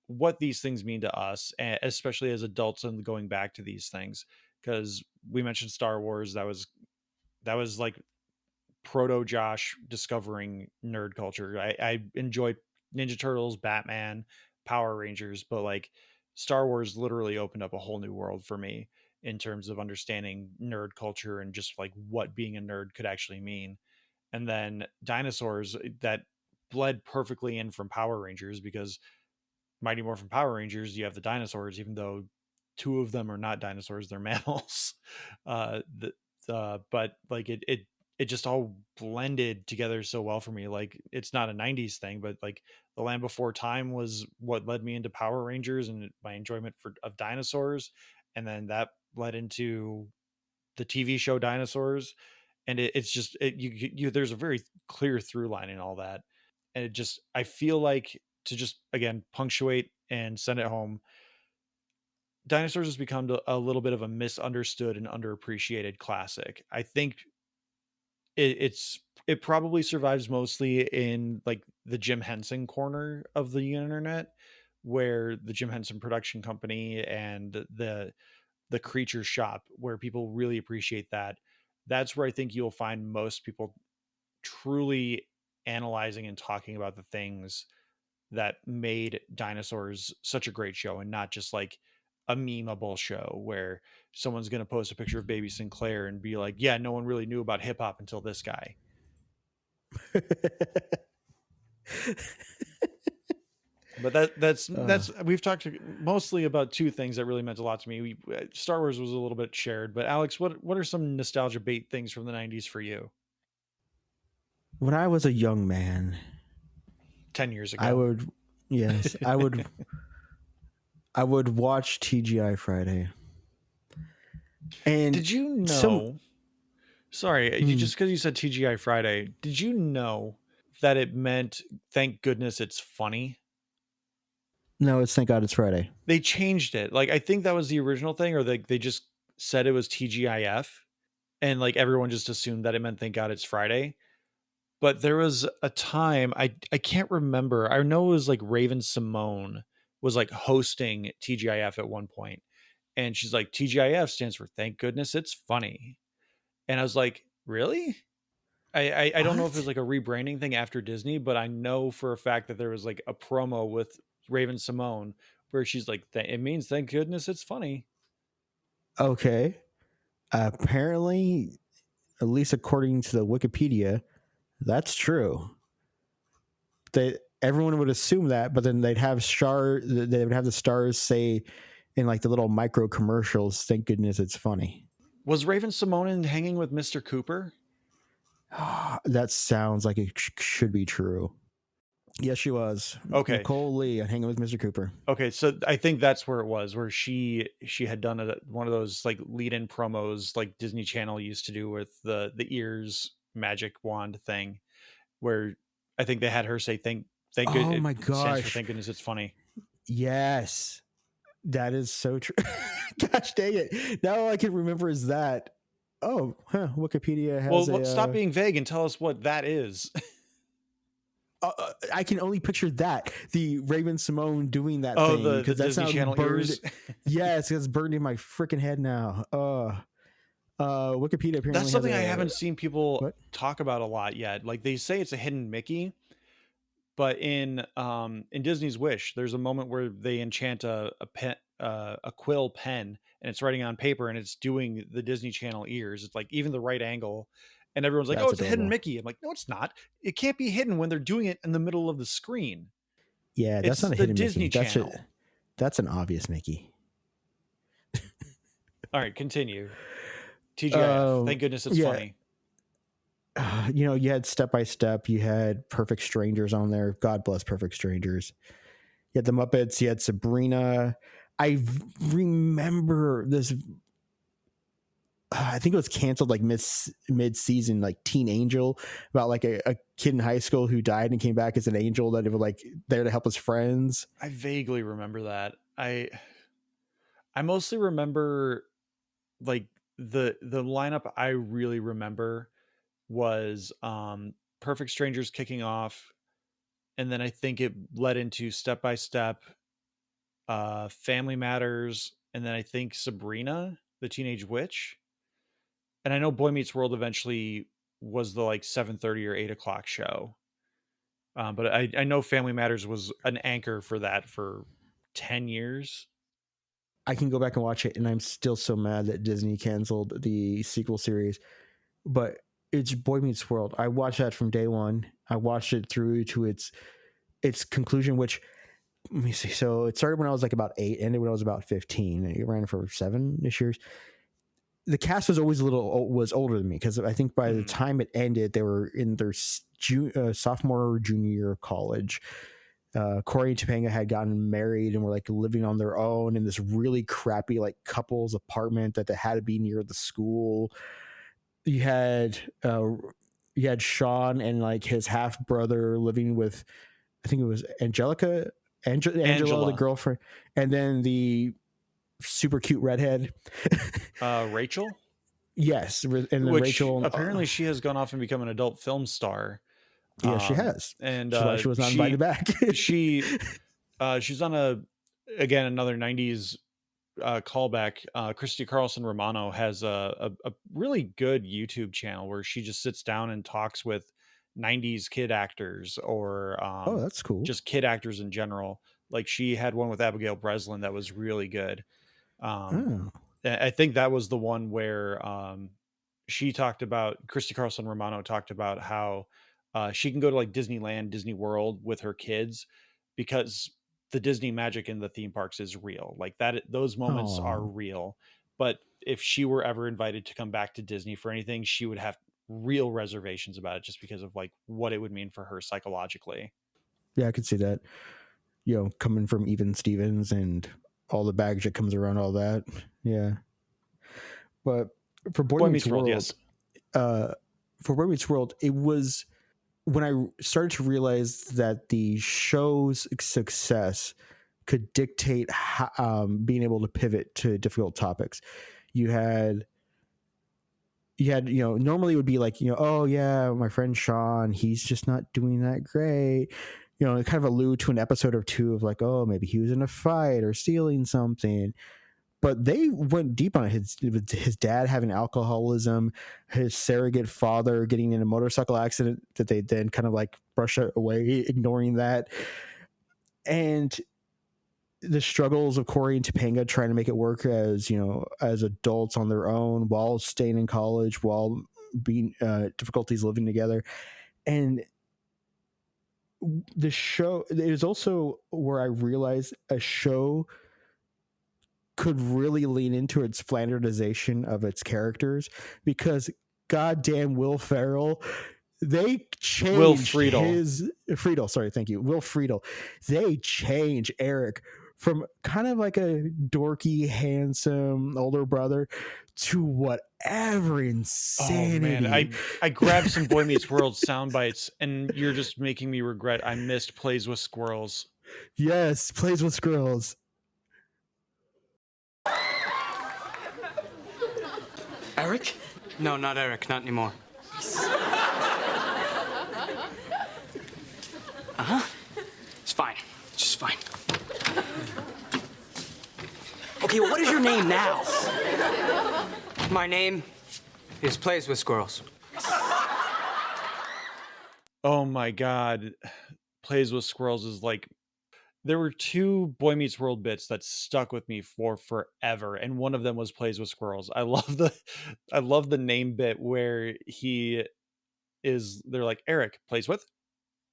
what these things mean to us, especially as adults, and going back to these things, because we mentioned Star Wars. That was like proto Josh discovering nerd culture. I enjoyed Ninja Turtles, Batman, Power Rangers, but like Star Wars literally opened up a whole new world for me in terms of understanding nerd culture and just like what being a nerd could actually mean. And then Dinosaurs, that bled perfectly in from Power Rangers, because Mighty Morphin Power Rangers, you have the dinosaurs, even though two of them are not dinosaurs, they're mammals. But like it just all blended together so well for me. Like it's not a 90s thing, but like The Land Before Time was what led me into Power Rangers and my enjoyment of dinosaurs. And then that led into the TV show Dinosaurs. And it's just, there's a very clear through line in all that. And it just, I feel like, to just again punctuate and send it home, Dinosaurs has become a little bit of a misunderstood and underappreciated classic. I think it probably survives mostly in like the Jim Henson corner of the internet, where the Jim Henson production company and the Creature Shop, where people really appreciate that. That's where I think you'll find most people truly analyzing and talking about the things that made Dinosaurs such a great show, and not just like a memeable show where someone's going to post a picture of baby Sinclair and be like, yeah, no one really knew about hip hop until this guy. But that's we've talked mostly about two things that really meant a lot to me. Star Wars was a little bit shared, but Alex, what are some nostalgia bait things from the 90s for you? When I was a young man, 10 years ago, I would watch TGI Friday. And did you know? Just because you said TGI Friday, did you know that it meant thank goodness it's funny? No, it's thank God it's Friday. They changed it. Like I think that was the original thing, or they just said it was TGIF, and like everyone just assumed that it meant thank God it's Friday. But there was a time, I can't remember. I know it was like Raven Simone was like hosting TGIF at one point, and she's like, TGIF stands for thank goodness it's funny. And I was like, really? I don't know if it was like a rebranding thing after Disney, but I know for a fact that there was like a promo with Raven Simone where she's like, it means thank goodness it's funny. Okay. Apparently, at least according to the Wikipedia, that's true. Everyone would assume that, but then they would have the stars say in like the little micro commercials, thank goodness it's funny. Was Raven Simone in Hanging with Mr. Cooper? That sounds like it should be true. Yes, she was. Okay. Nicole Lee Hanging with Mr. Cooper. Okay, so I think that's where it was, where she had done one of those like lead-in promos like Disney Channel used to do with the ears magic wand thing, where I think they had her say thank oh my gosh, thank goodness it's funny. Yes, that is so true. Gosh dang it, now all I can remember is that. Oh, Wikipedia has stop being vague and tell us what that is. I can only picture that, the Raven Simone doing that thing, because the Disney Channel ears. Yes, it's burned in my freaking head now. Wikipedia apparently that's something I haven't seen people talk about a lot yet. Like they say it's a hidden Mickey, but in Disney's Wish, there's a moment where they enchant a quill pen, and it's writing on paper, and it's doing the Disney Channel ears. It's like even the right angle. And everyone's like, it's adorable. A hidden Mickey. I'm like, no, it's not. It can't be hidden when they're doing it in the middle of the screen. Yeah, that's not a hidden Disney Mickey. Channel. That's an obvious Mickey. All right, continue. TGIF. Thank goodness it's funny. you had Step by Step, you had Perfect Strangers on there. God bless Perfect Strangers. You had the Muppets, you had Sabrina. Remember this. I think it was canceled like mid-season, like Teen Angel, about like a kid in high school who died and came back as an angel that it was like there to help his friends. I vaguely remember that. I mostly remember like the lineup I really remember was Perfect Strangers kicking off, and then I think it led into Step by Step, Family Matters, and then I think Sabrina the Teenage Witch. And I know Boy Meets World eventually was the like 7:30 or 8 o'clock show. But I know Family Matters was an anchor for that for 10 years. I can go back and watch it, and I'm still so mad that Disney canceled the sequel series. But it's Boy Meets World. I watched that from day one. I watched it through to its conclusion, which, let me see. So it started when I was like about 8, ended when I was about 15. And it ran for 7-ish years. The cast was always was older than me, because I think by the time it ended, they were in their sophomore or junior year of college. Corey and Topanga had gotten married and were like living on their own in this really crappy like couple's apartment that they had to be near the school. You had Sean and like his half brother living with, I think it was Angela, the girlfriend, and then the super cute redhead, Rachel. Yes, and then Which Rachel. Apparently, she has gone off and become an adult film star. Yeah, she has, and she was not invited back. she's on another 90s callback. Christy Carlson Romano has a really good YouTube channel where she just sits down and talks with 90s kid actors, or oh, that's cool, just kid actors in general. Like she had one with Abigail Breslin that was really good. I think that was the one where Christy Carlson Romano talked about how she can go to like Disneyland, Disney World with her kids, because the Disney magic in the theme parks is real. Like that, those moments are real. But if she were ever invited to come back to Disney for anything, she would have real reservations about it, just because of like what it would mean for her psychologically. Yeah, I could see that. Coming from Even Stevens and all the baggage that comes around all that. Yeah. But for Boy Meets World, yes. For Boy Meets World, it was when I started to realize that the show's success could dictate being able to pivot to difficult topics. You had normally it would be like, oh yeah, my friend Sean, he's just not doing that great. It kind of allude to an episode or two of like, oh, maybe he was in a fight or stealing something. But they went deep on it. His dad having alcoholism, his surrogate father getting in a motorcycle accident that they then kind of like brush away, ignoring that. And the struggles of Corey and Topanga trying to make it work as adults on their own while staying in college, while being difficulties living together. And the show, it is also where I realized a show could really lean into its Flanderization of its characters, because goddamn Will Ferrell, they changed Will Friedle. Will Friedle. They changed Eric from kind of like a dorky, handsome older brother to whatever insanity. Oh man, I grabbed some Boy Meets World sound bites, and you're just making me regret I missed Plays with Squirrels. Yes, Plays with Squirrels. Eric? No, not Eric, not anymore. It's fine. It's just fine. Okay, well, what is your name now? My name is Plays with Squirrels. Oh my god. Plays with Squirrels is like, there were 2 Boy Meets World bits that stuck with me for forever, and one of them was Plays with Squirrels. I love the name bit where they're like, Eric plays with,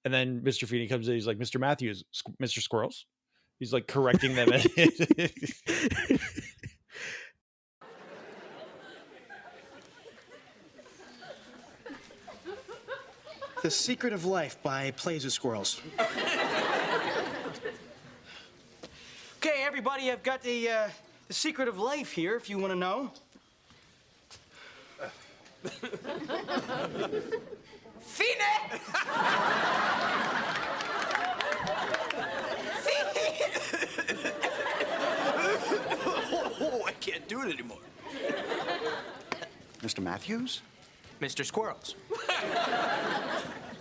and then Mr. Feeney comes in, he's like, Mr. Matthews, Mr. Squirrels. He's like correcting them. The Secret of Life by Plays with Squirrels. Okay, everybody, I've got the Secret of Life here, if you want to know. Fine! Oh, I can't do it anymore. Mr. Matthews? Mr. Squirrels.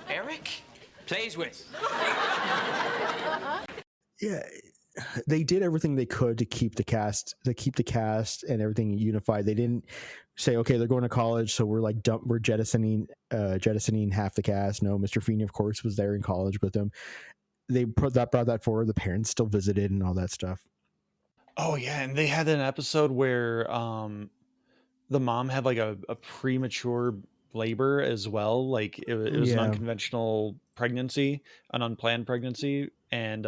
Eric? Plays with. Yeah, they did everything they could to keep the cast and everything unified. They didn't say, okay, they're going to college, so we're like we're jettisoning half the cast. No, Mr. Feeney, of course, was there in college with them. They brought that forward. The parents still visited and all that stuff. Oh yeah, and they had an episode where the mom had like a premature labor as well. Like it was an unconventional pregnancy, an unplanned pregnancy, and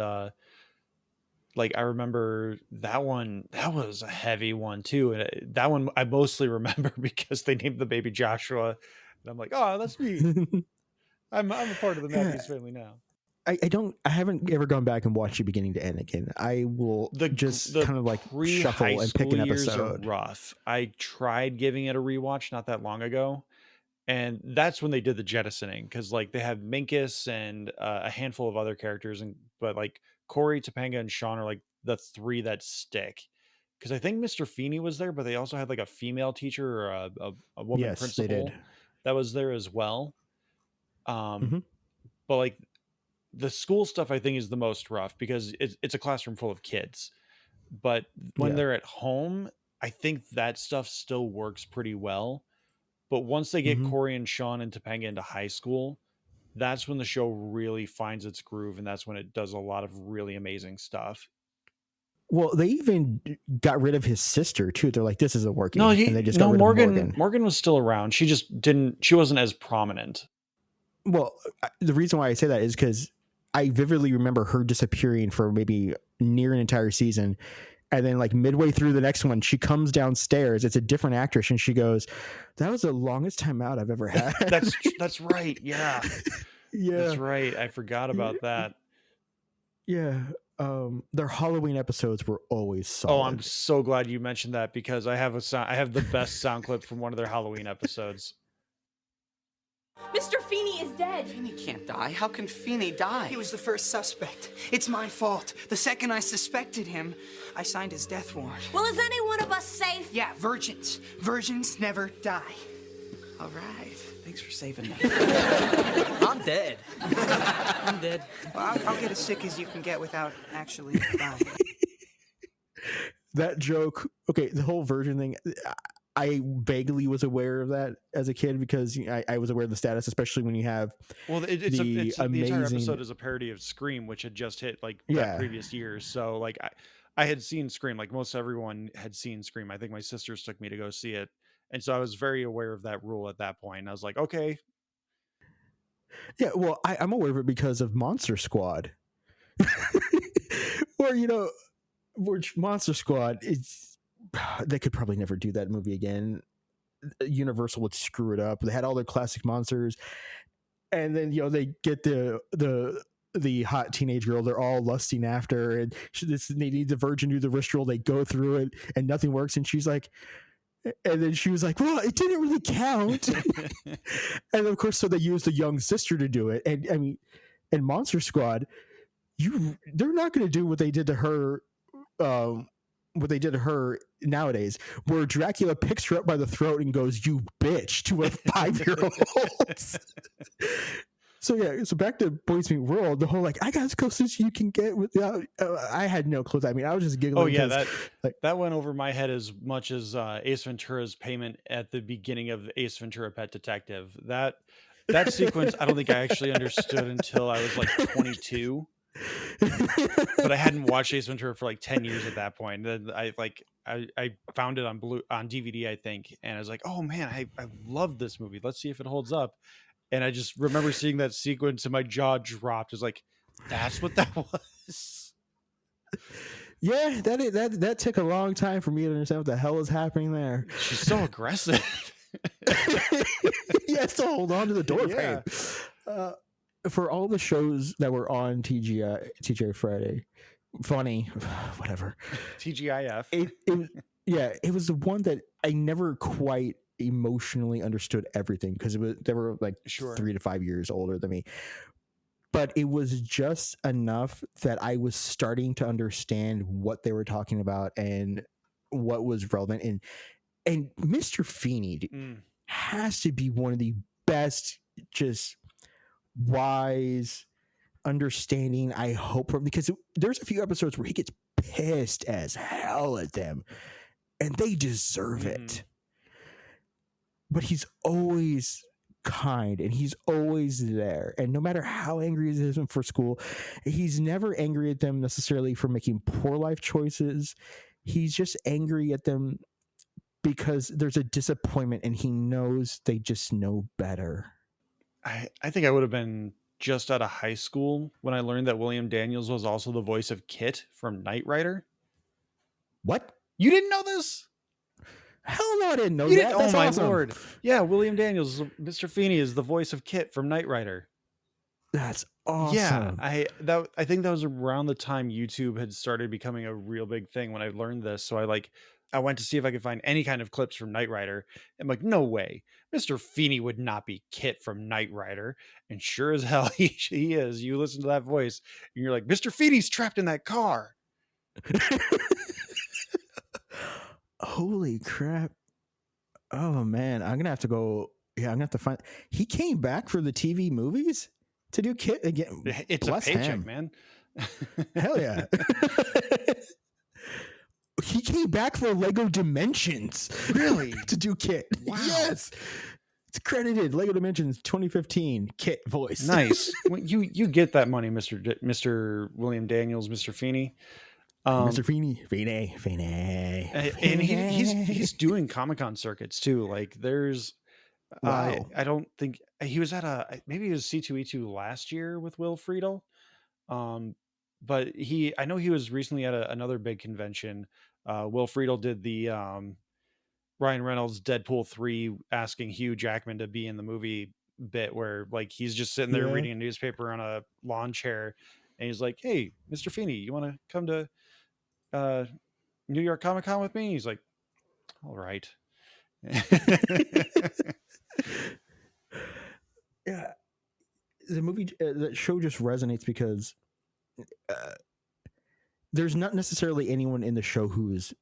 like I remember that one. That was a heavy one too, and that one I mostly remember because they named the baby Joshua, and I'm like, oh, that's me. I'm a part of the Matthews family now. I haven't ever gone back and watched it beginning to end again. I will just kind of like shuffle and pick an episode. Are rough. I tried giving it a rewatch not that long ago, and that's when they did the jettisoning, because like they have Minkus and a handful of other characters, but like Corey, Topanga, and Sean are like the three that stick. Because I think Mr. Feeney was there, but they also had like a female teacher or a woman principal that was there as well. But like the school stuff I think is the most rough because it's a classroom full of kids, but when they're at home, I think that stuff still works pretty well. But once they get Corey and Sean and Topanga into high school, that's when the show really finds its groove. And that's when it does a lot of really amazing stuff. Well, they even got rid of his sister too. They're like, this isn't working. No, and they just got rid of Morgan. Morgan was still around. She wasn't as prominent. Well, the reason why I say that is because I vividly remember her disappearing for maybe near an entire season. And then like midway through the next one, she comes downstairs. It's a different actress. And she goes, that was the longest time out I've ever had. That's right. Yeah. Yeah. That's right. I forgot about that. Yeah. Their Halloween episodes were always solid. Oh, I'm so glad you mentioned that because I have the best sound clip from one of their Halloween episodes. Mr. Feeney is dead. Feeney can't die. How can Feeney die? He was the first suspect. It's my fault. The second I suspected him, I signed his death warrant. Well, is any one of us safe? Yeah, virgins. Virgins never die. All right. Thanks for saving me. I'm dead. I'm dead. Well, I'll get as sick as you can get without actually dying. That joke. Okay, the whole virgin thing. I vaguely was aware of that as a kid because I was aware of the status, especially when you have the entire episode is a parody of Scream, which had just hit like that previous year. So like I had seen Scream, like most everyone had seen Scream. I think my sisters took me to go see it. And so I was very aware of that rule at that point. And I was like, okay. Yeah, well, I'm aware of it because of Monster Squad. Which Monster Squad is... They could probably never do that movie again. Universal would screw it up. They had all their classic monsters, and then they get the hot teenage girl they're all lusting after, and they need the virgin do the ritual. They go through it, and nothing works. And she's like, and then she was like, "Well, it didn't really count." And of course, so they used the young sister to do it. And I mean, in Monster Squad, they're not going to do what they did to her. What they did to her nowadays, where Dracula picks her up by the throat and goes, "You bitch," to a 5-year-old. So back to Boys Meet World, the whole like, I got as close as you can get without. I had no clue. I mean, I was just giggling. Oh yeah, that went over my head as much as Ace Ventura's payment at the beginning of Ace Ventura: Pet Detective. That sequence, I don't think I actually understood until I was like 22. But I hadn't watched Ace Ventura for like 10 years at that point. Then I found it on DVD, I think, and I was like, oh man, I love this movie. Let's see if it holds up. And I just remember seeing that sequence and my jaw dropped. It was like, that's what that was. Yeah, that took a long time for me to understand what the hell is happening there. She's so aggressive. He has to hold on to the door frame. For all the shows that were on TGI Friday, funny, whatever. TGIF. It was the one that I never quite emotionally understood everything because they were like 3 to 5 years older than me. But it was just enough that I was starting to understand what they were talking about and what was relevant. And Mr. Feeney has to be one of the best, just wise, understanding, I hope, because there's a few episodes where he gets pissed as hell at them and they deserve it. But he's always kind and he's always there. And no matter how angry he is for school, he's never angry at them necessarily for making poor life choices. He's just angry at them because there's a disappointment and he knows they just know better. I think I would have been just out of high school when I learned that William Daniels was also the voice of Kit from Knight Rider. What? You didn't know this? Hell no, I didn't know that. Oh my awesome. lord. Yeah, William Daniels, Mr. Feeney, is the voice of Kit from Knight Rider. That's awesome. Yeah, I think that was around the time YouTube had started becoming a real big thing when I learned this. So I went to see if I could find any kind of clips from Knight Rider. I'm like, no way. Mr. Feeney would not be Kit from Knight Rider. And sure as hell he is. You listen to that voice and you're like, Mr. Feeney's trapped in that car. Holy crap. Oh man, I'm gonna have to go. Yeah, I'm gonna have to find. He came back for the TV movies to do Kit again. It's Bless a paycheck, him. man. Hell yeah. He came back for Lego Dimensions. Really? To do Kit. Wow. Yes. It's credited Lego Dimensions 2015 Kit voice. Nice. Well, you get that money, Mr. William Daniels, Mr. Feeney. Mr. Feeney. And he's doing Comic-Con circuits too. Like there's wow. I don't think he was at maybe it was C2E2 last year with Will Friedle. But I know he was recently at another big convention. Will Friedle did the Ryan Reynolds Deadpool 3 asking Hugh Jackman to be in the movie bit where like he's just sitting there reading a newspaper on a lawn chair and he's like, hey, Mr. Feeney, you want to come to New York Comic Con with me? He's like, all right. Yeah, the movie, the show just resonates because there's not necessarily anyone in the show who is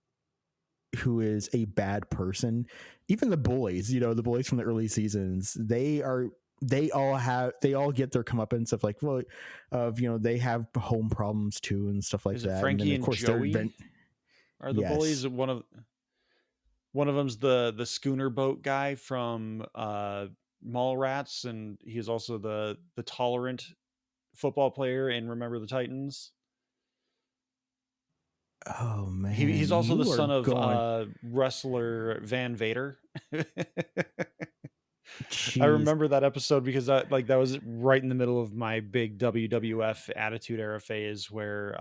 a bad person. Even the bullies, the bullies from the early seasons, they all get their comeuppance of like, well, they have home problems too and stuff like Is that. it Frankie and Joey are the bullies? One of them's the schooner boat guy from Mallrats, and he's also the tolerant football player in Remember the Titans. Oh man, he's also the son of wrestler Van Vader. I remember that episode because that was right in the middle of my big WWF Attitude Era phase, where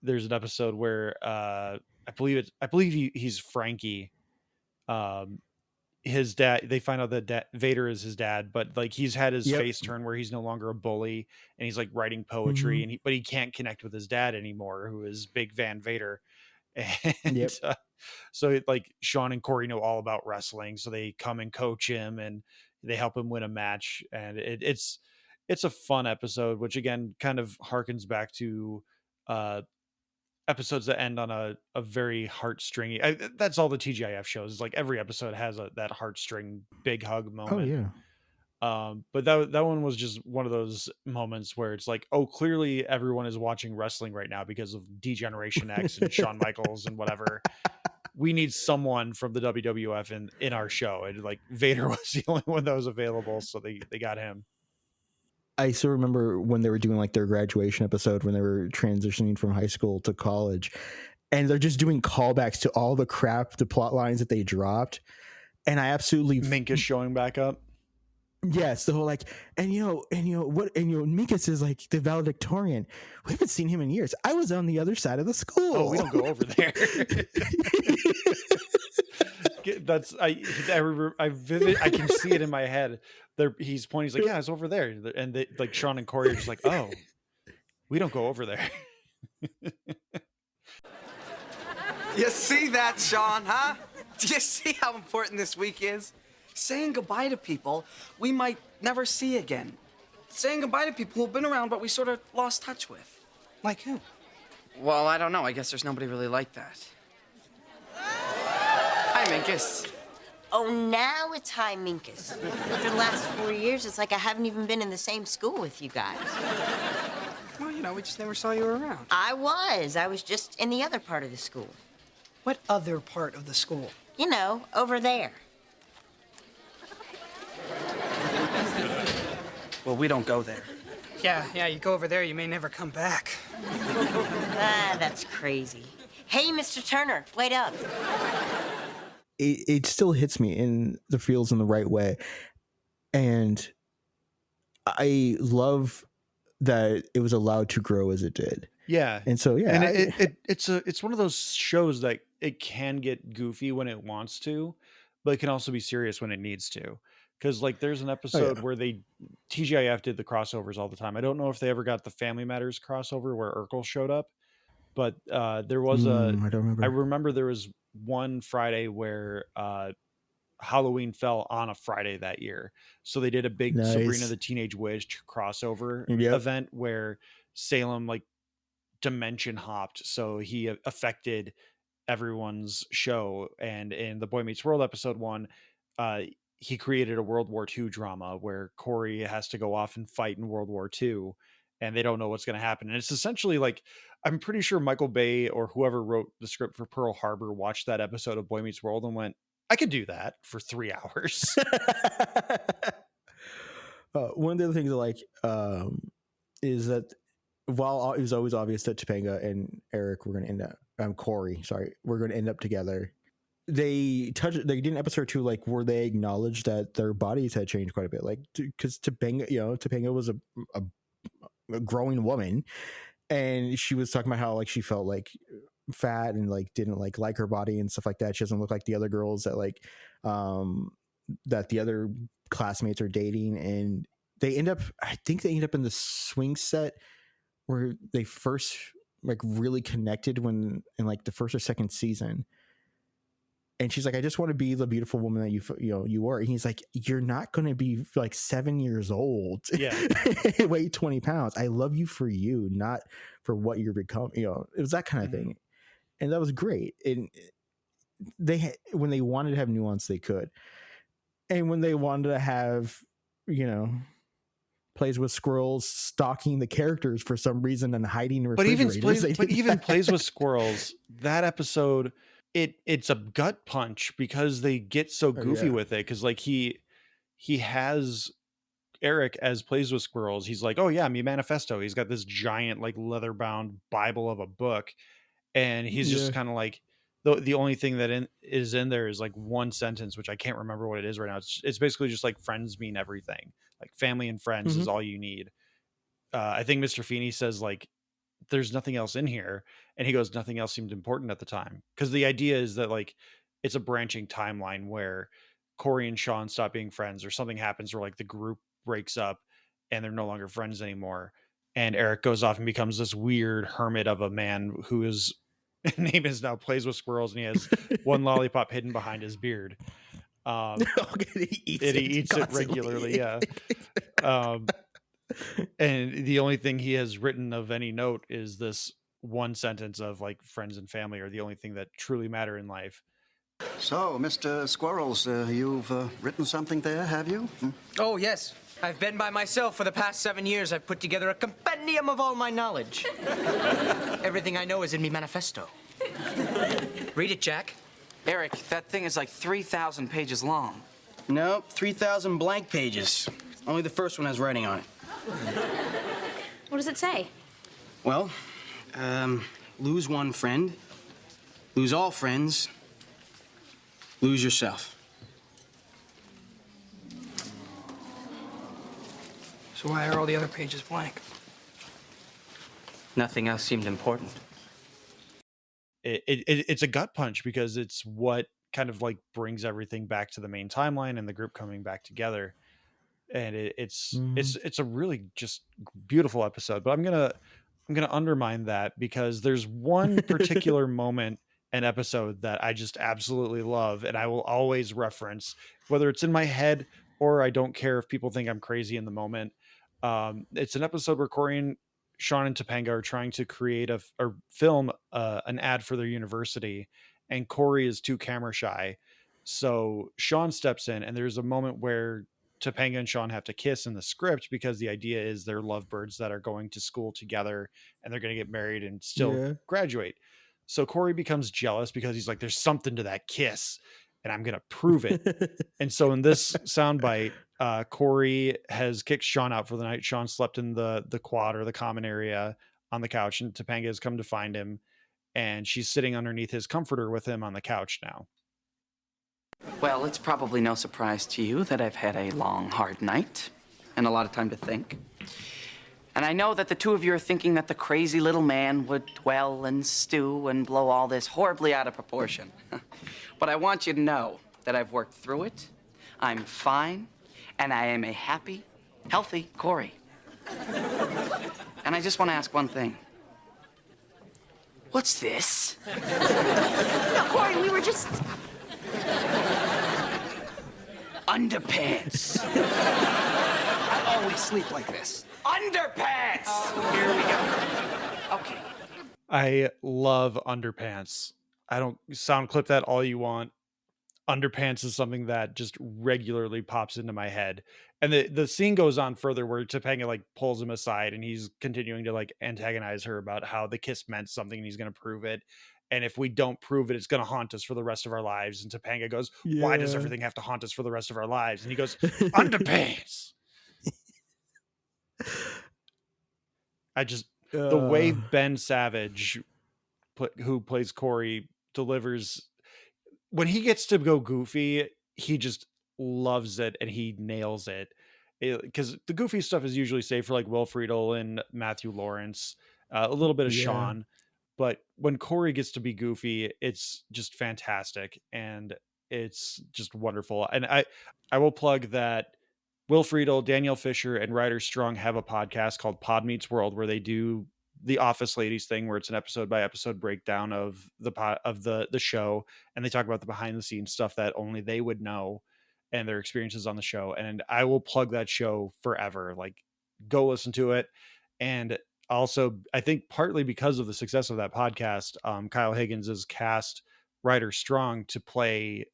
there's an episode where I believe he's Frankie. His dad, they find out that Vader is his dad, but like he's had his face turn where he's no longer a bully and he's like writing poetry, but he can't connect with his dad anymore, who is Big Van Vader. And so like Sean and Corey know all about wrestling, so they come and coach him and they help him win a match, and it's a fun episode, which again kind of harkens back to episodes that end on a very heartstringy. That's all the TGIF shows. Is like every episode has that heartstring big hug moment. Oh yeah. But that one was just one of those moments where it's like, oh, clearly everyone is watching wrestling right now because of D-Generation X and Shawn Michaels and whatever. We need someone from the WWF in our show, and like Vader was the only one that was available, so they got him. I still remember when they were doing like their graduation episode when they were transitioning from high school to college, and they're just doing callbacks to all the plot lines that they dropped. And I absolutely Minkus showing back up. Yes, the whole like, Minkus is like the valedictorian. We haven't seen him in years. I was on the other side of the school. Oh, we don't go over there. That's I can see it in my head. There, he's pointing. He's like, yeah, it's over there. And they, like Sean and Corey are just like, oh, we don't go over there. You see that, Sean, huh? Do you see how important this week is? Saying goodbye to people we might never see again. Saying goodbye to people who've been around but we sort of lost touch with. Like who? Well, I don't know. I guess there's nobody really like that. Hi, Minkus. Oh, now it's hi, Minkus. For the last 4 years, it's like I haven't even been in the same school with you guys. Well, you know, we just never saw you around. I was just in the other part of the school. What other part of the school? You know, over there. Well, we don't go there. Yeah, you go over there, you may never come back. That's crazy. Hey, Mr. Turner, wait up. It still hits me in the feels in the right way. And I love that it was allowed to grow as it did. Yeah. And so, yeah. And it's one of those shows that it can get goofy when it wants to, but it can also be serious when it needs to. Because like there's an episode where TGIF did the crossovers all the time. I don't know if they ever got the Family Matters crossover where Urkel showed up, but there was I don't remember. I remember there was one Friday where Halloween fell on a Friday that year. So they did a big Sabrina the Teenage Witch crossover event where Salem like dimension hopped. So he affected everyone's show. And in the Boy Meets World episode 1, he created a World War II drama where Corey has to go off and fight in World War II and they don't know what's going to happen. And it's essentially like, I'm pretty sure Michael Bay or whoever wrote the script for Pearl Harbor watched that episode of Boy Meets World and went, I could do that for 3 hours. One of the other things I like is that while it was always obvious that Topanga and Eric were going to end up, we're going to end up together. They did in episode 2, like where they acknowledged that their bodies had changed quite a bit. Like, because Topanga was a growing woman, and she was talking about how like she felt like fat and like didn't like her body and stuff like that. She doesn't look like the other girls that like that the other classmates are dating, and I think they end up in the swing set where they first like really connected when in like the first or second season. And she's like, I just want to be the beautiful woman that you are. And he's like, you're not going to be like 7 years old. Yeah. Weigh 20 pounds. I love you for you, not for what you're becoming. It was that kind of thing. And that was great. And when they wanted to have nuance, they could. And when they wanted to have, plays with squirrels stalking the characters for some reason and hiding refrigerators. But even plays with squirrels, that episode, it's a gut punch because they get so goofy with it. Cause like he has Eric as plays with squirrels. He's like, oh yeah, me manifesto. He's got this giant like leather bound Bible of a book. And he's just kind of like, the only thing that is in there is like one sentence, which I can't remember what it is right now. It's basically just like friends mean everything. Like family and friends is all you need. I think Mr. Feeney says like, there's nothing else in here. And he goes, nothing else seemed important at the time. Because the idea is that like, it's a branching timeline where Corey and Sean stop being friends or something happens where like the group breaks up and they're no longer friends anymore. And Eric goes off and becomes this weird hermit of a man who is name is now plays with squirrels, and he has one lollipop hidden behind his beard. He eats it regularly. Yeah. And the only thing he has written of any note is this one sentence of like friends and family are the only thing that truly matter in life. So, Mr. Squirrels, you've written something there, have you? Oh, yes. I've been by myself for the past 7 years. I've put together a compendium of all my knowledge. Everything I know is in me manifesto. Read it, Jack. Eric, that thing is like 3,000 pages long. Nope, 3,000 blank pages. Only the first one has writing on it. What does it say? Well, lose one friend, lose all friends, lose yourself. So why are all the other pages blank? Nothing else seemed important. It's a gut punch because it's what kind of like brings everything back to the main timeline and the group coming back together. And it's a really just beautiful episode. But I'm gonna undermine that because there's one particular moment and episode that I just absolutely love, and I will always reference, whether it's in my head or I don't care if people think I'm crazy in the moment. It's an episode where Corey and Sean and Topanga are trying to create or film an ad for their university, and Corey is too camera shy. So Sean steps in, and there's a moment where Topanga and Sean have to kiss in the script because the idea is they're lovebirds that are going to school together and they're going to get married and still Yeah. graduate. So Corey becomes jealous because he's like, there's something to that kiss and I'm going to prove it. And so in this soundbite, Corey has kicked Sean out for the night. Sean slept in the quad or the common area on the couch, and Topanga has come to find him, and she's sitting underneath his comforter with him on the couch now. Well, it's probably no surprise to you that I've had a long, hard night and a lot of time to think. And I know that the two of you are thinking that the crazy little man would dwell and stew and blow all this horribly out of proportion. But I want you to know that I've worked through it, I'm fine, and I am a happy, healthy Corey. And I just want to ask one thing. What's this? No, Corey, we were just... Underpants. I always sleep like this. Underpants! Here we go. Okay. I love underpants. I don't sound clip that all you want. Underpants is something that just regularly pops into my head. And the scene goes on further where Topanga like pulls him aside and he's continuing to like antagonize her about how the kiss meant something and he's going to prove it. And if we don't prove it, it's going to haunt us for the rest of our lives. And Topanga goes, why does Yeah. everything have to haunt us for the rest of our lives? And he goes, underpants. I just, the way Ben Savage, who plays Corey, delivers, when he gets to go goofy, he just loves it and he nails it. Because the goofy stuff is usually safe for like Will Friedle and Matthew Lawrence, a little bit of Yeah. Sean. But when Corey gets to be goofy, it's just fantastic and it's just wonderful. And I will plug that Will Friedle, Danielle Fisher, and Ryder Strong have a podcast called Pod Meets World where they do the Office Ladies thing, where it's an episode by episode breakdown of the show, and they talk about the behind the scenes stuff that only they would know and their experiences on the show. And I will plug that show forever. Like, go listen to it. And also, I think partly because of the success of that podcast, Kyle Higgins has cast Ryder Strong to play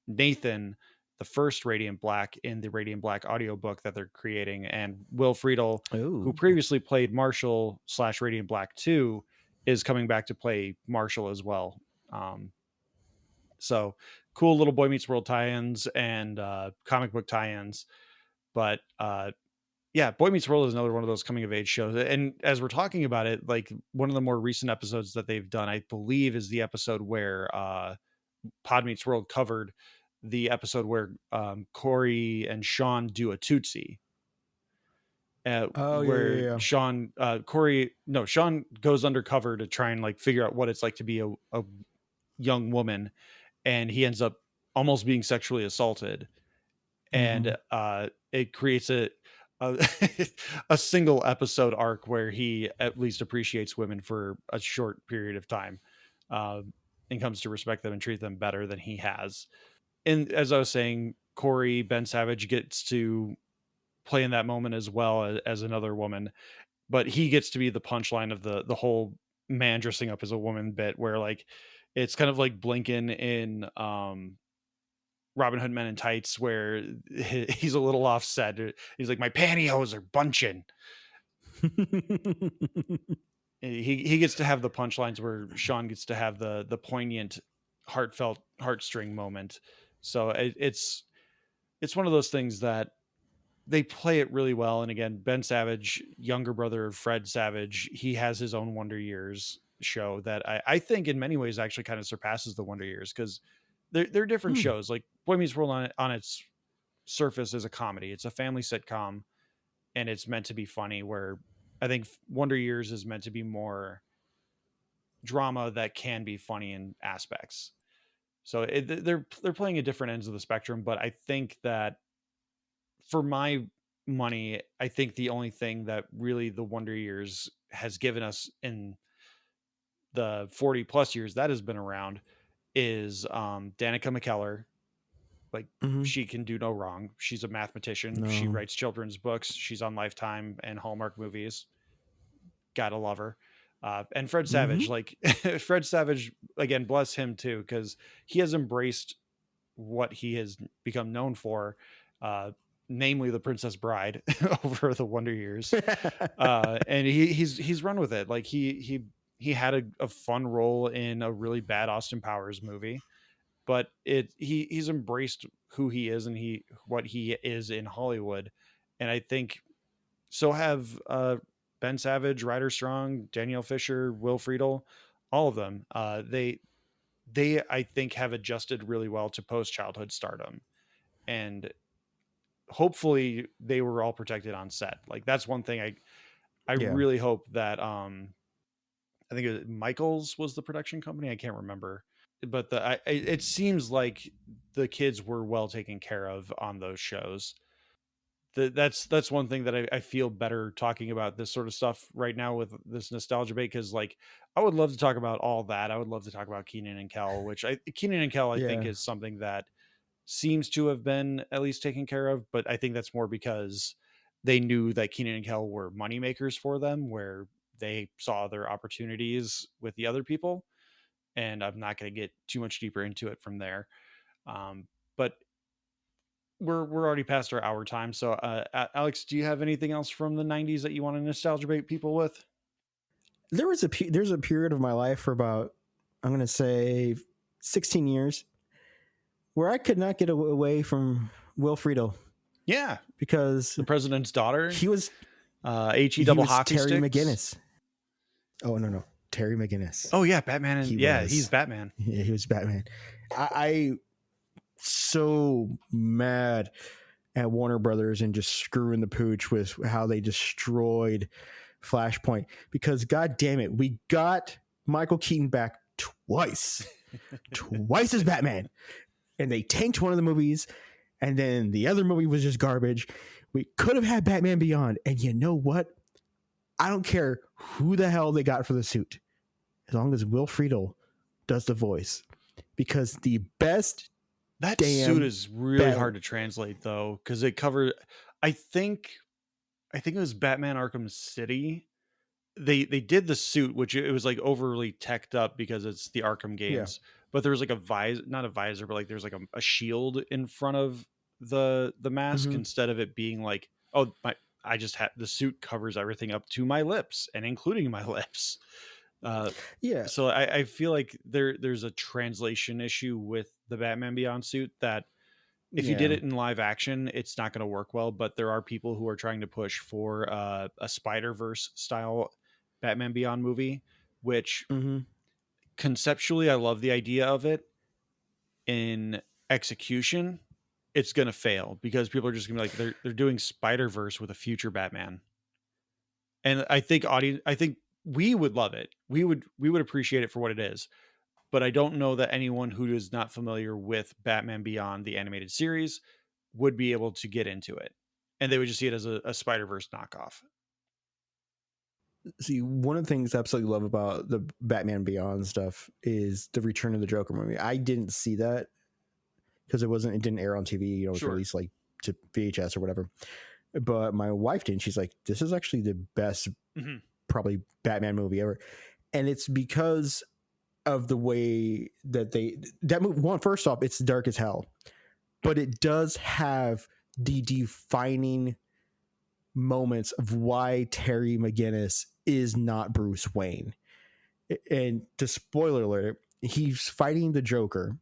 Nathan, the first Radiant Black, in the Radiant Black audiobook that they're creating. And Will Friedle, who previously played Marshall / Radiant Black 2, is coming back to play Marshall as well. So cool little Boy Meets World tie-ins and comic book tie-ins. But yeah, Boy Meets World is another one of those coming of age shows. And as we're talking about it, like one of the more recent episodes that they've done, I believe, is the episode where Pod Meets World covered the episode where Corey and Sean do a Tootsie. Where Sean goes undercover to try and like figure out what it's like to be a young woman, and he ends up almost being sexually assaulted. And it creates a a single episode arc where he at least appreciates women for a short period of time, and comes to respect them and treat them better than he has. And as I was saying, Corey, Ben Savage, gets to play in that moment as well as another woman, but he gets to be the punchline of the whole man dressing up as a woman bit, where like it's kind of like Blinken in Robin Hood Men in Tights, where he's a little offset. He's like, my pantyhose are bunching. He gets to have the punchlines where Sean gets to have the poignant, heartfelt heartstring moment. So it's one of those things that they play it really well. And again, Ben Savage, younger brother of Fred Savage, he has his own Wonder Years show that I think in many ways actually kind of surpasses the Wonder Years, because they're different shows. Like Boy Meets World on its surface is a comedy. It's a family sitcom and it's meant to be funny, where I think Wonder Years is meant to be more drama that can be funny in aspects. So they're playing at different ends of the spectrum, but I think that for my money, I think the only thing that really the Wonder Years has given us in the 40 plus years that has been around is Danica McKellar. Like, she can do no wrong. She's a mathematician. She No. writes children's books. She's on Lifetime and Hallmark movies. Gotta love her. And Fred Savage, like Fred Savage, again, bless him too, because he has embraced what he has become known for, namely the Princess Bride over the Wonder Years. And he's run with it. Like he had a fun role in a really bad Austin Powers movie, but he's embraced who he is and what he is in Hollywood. And I think so have Ben Savage, Ryder Strong, Danielle Fisher, Will Friedle, all of them. They I think have adjusted really well to post childhood stardom, and hopefully they were all protected on set. Like, that's one thing I Yeah. really hope that I think Michaels was the production company. I can't remember, but it seems like the kids were well taken care of on those shows. That's one thing that I feel better talking about this sort of stuff right now with this nostalgia bait, because like I would love to talk about all that. I would love to talk about Keenan and Kel, which Keenan and Kel I think Yeah. is something that seems to have been at least taken care of, but I think that's more because they knew that Keenan and Kel were moneymakers for them, where they saw their opportunities with the other people. And I'm not going to get too much deeper into it from there. But we're already past our hour time. So, Alex, do you have anything else from the 90s that you want to nostalgia bait people with? There's a period of my life for about, I'm going to say 16 years where I could not get away from Will Friedle. Yeah. Because the president's daughter, he was He double hockey Terry sticks. McGinnis. Oh, no. Terry McGinnis. Oh yeah. Batman. He's Batman. Yeah, he was Batman. I so mad at Warner Brothers and just screwing the pooch with how they destroyed Flashpoint, because god damn it, we got Michael Keaton back twice as Batman, and they tanked one of the movies, and then the other movie was just garbage. We could have had Batman Beyond, and you know what? I don't care who the hell they got for the suit, as long as Will Friedle does the voice, because the best that suit is really hard to translate though, because it covered. I think it was Batman Arkham City. They did the suit, which it was like overly teched up because it's the Arkham games. Yeah. But there was like a visor, not a visor, but like there's like a shield in front of the mask, instead of it being like, oh my, I just had the suit covers everything up to my lips and including my lips. Yeah. So I feel like there's a translation issue with the Batman Beyond suit that if you did it in live action, it's not going to work well. But there are people who are trying to push for a Spider-Verse style Batman Beyond movie, which conceptually I love the idea of it. In execution, it's going to fail because people are just going to be like, they're doing Spider-Verse with a future Batman. And I think we would love it. We would appreciate it for what it is. But I don't know that anyone who is not familiar with Batman Beyond, the animated series, would be able to get into it. And they would just see it as a Spider-Verse knockoff. See, one of the things I absolutely love about the Batman Beyond stuff is the Return of the Joker movie. I didn't see that because it didn't air on TV. You know, it was released like to VHS or whatever. But my wife did. She's like, this is actually the best, probably Batman movie ever. And it's because of the way that that movie, one, first off, it's dark as hell, but it does have the defining moments of why Terry McGinnis is not Bruce Wayne. And to spoiler alert, he's fighting the Joker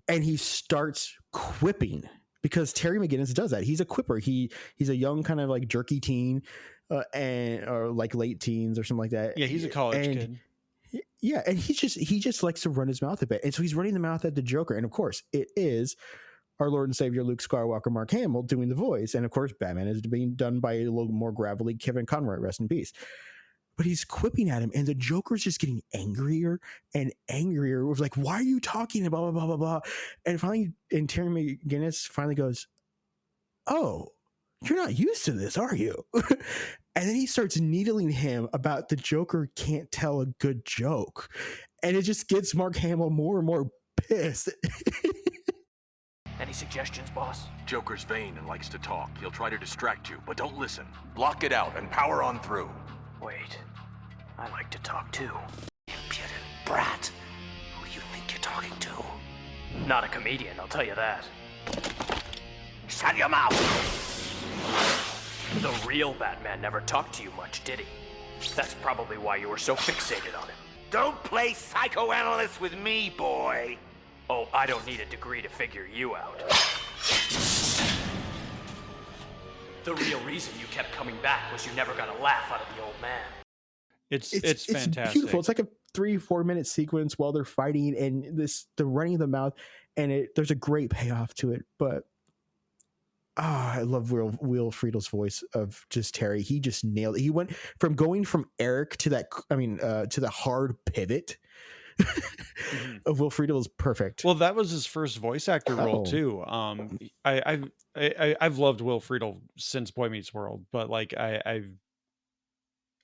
and he starts quipping, because Terry McGinnis does that. He's a quipper. He's a young kind of like jerky teen or like late teens or something like that. Yeah, he's a college kid. Yeah, and he just likes to run his mouth a bit. And so he's running the mouth at the Joker. And of course, it is our Lord and Savior Luke Skywalker, Mark Hamill, doing the voice. And of course, Batman is being done by a little more gravelly Kevin Conroy, rest in peace. but he's quipping at him, and the Joker's just getting angrier and angrier with like, why are you talking, blah blah blah blah blah. And finally, and Terry McGinnis finally goes, oh, you're not used to this, are you? And then he starts needling him about the Joker can't tell a good joke. And it just gets Mark Hamill more and more pissed. Any suggestions, boss? Joker's vain and likes to talk. He'll try to distract you, but don't listen. Block it out and power on through. Wait, I like to talk too. Impudent brat. Who do you think you're talking to? Not a comedian, I'll tell you that. Shut your mouth! The real Batman never talked to you much, did he? That's probably why you were so fixated on him. Don't play psychoanalyst with me, boy. Oh, I don't need a degree to figure you out. The real reason you kept coming back was you never got a laugh out of the old man. It's fantastic. It's beautiful. It's like a 3-4 minute sequence while they're fighting, and the running of the mouth, and there's a great payoff to it. But I love Will Friedel's voice of just Terry. He just nailed it. He went from going from Eric to that, to the hard pivot of Will Friedle is perfect. Well, that was his first voice actor role too. I've loved Will Friedle since Boy Meets World, but like I've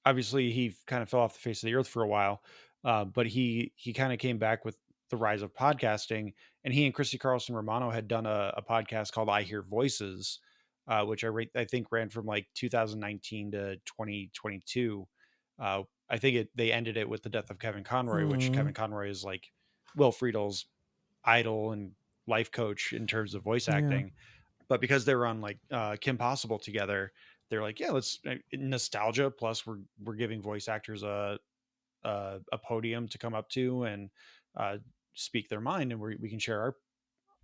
obviously he kind of fell off the face of the earth for a while, but he kind of came back with the rise of podcasting, and he and Christy Carlson Romano had done a podcast called I Hear Voices, which I think ran from like 2019 to 2022. I think they ended it with the death of Kevin Conroy, which Kevin Conroy is like Will Friedel's idol and life coach in terms of voice acting. But because they were on like Kim Possible together, they're like, yeah, let's nostalgia. Plus, we're giving voice actors a podium to come up to and speak their mind, and we can share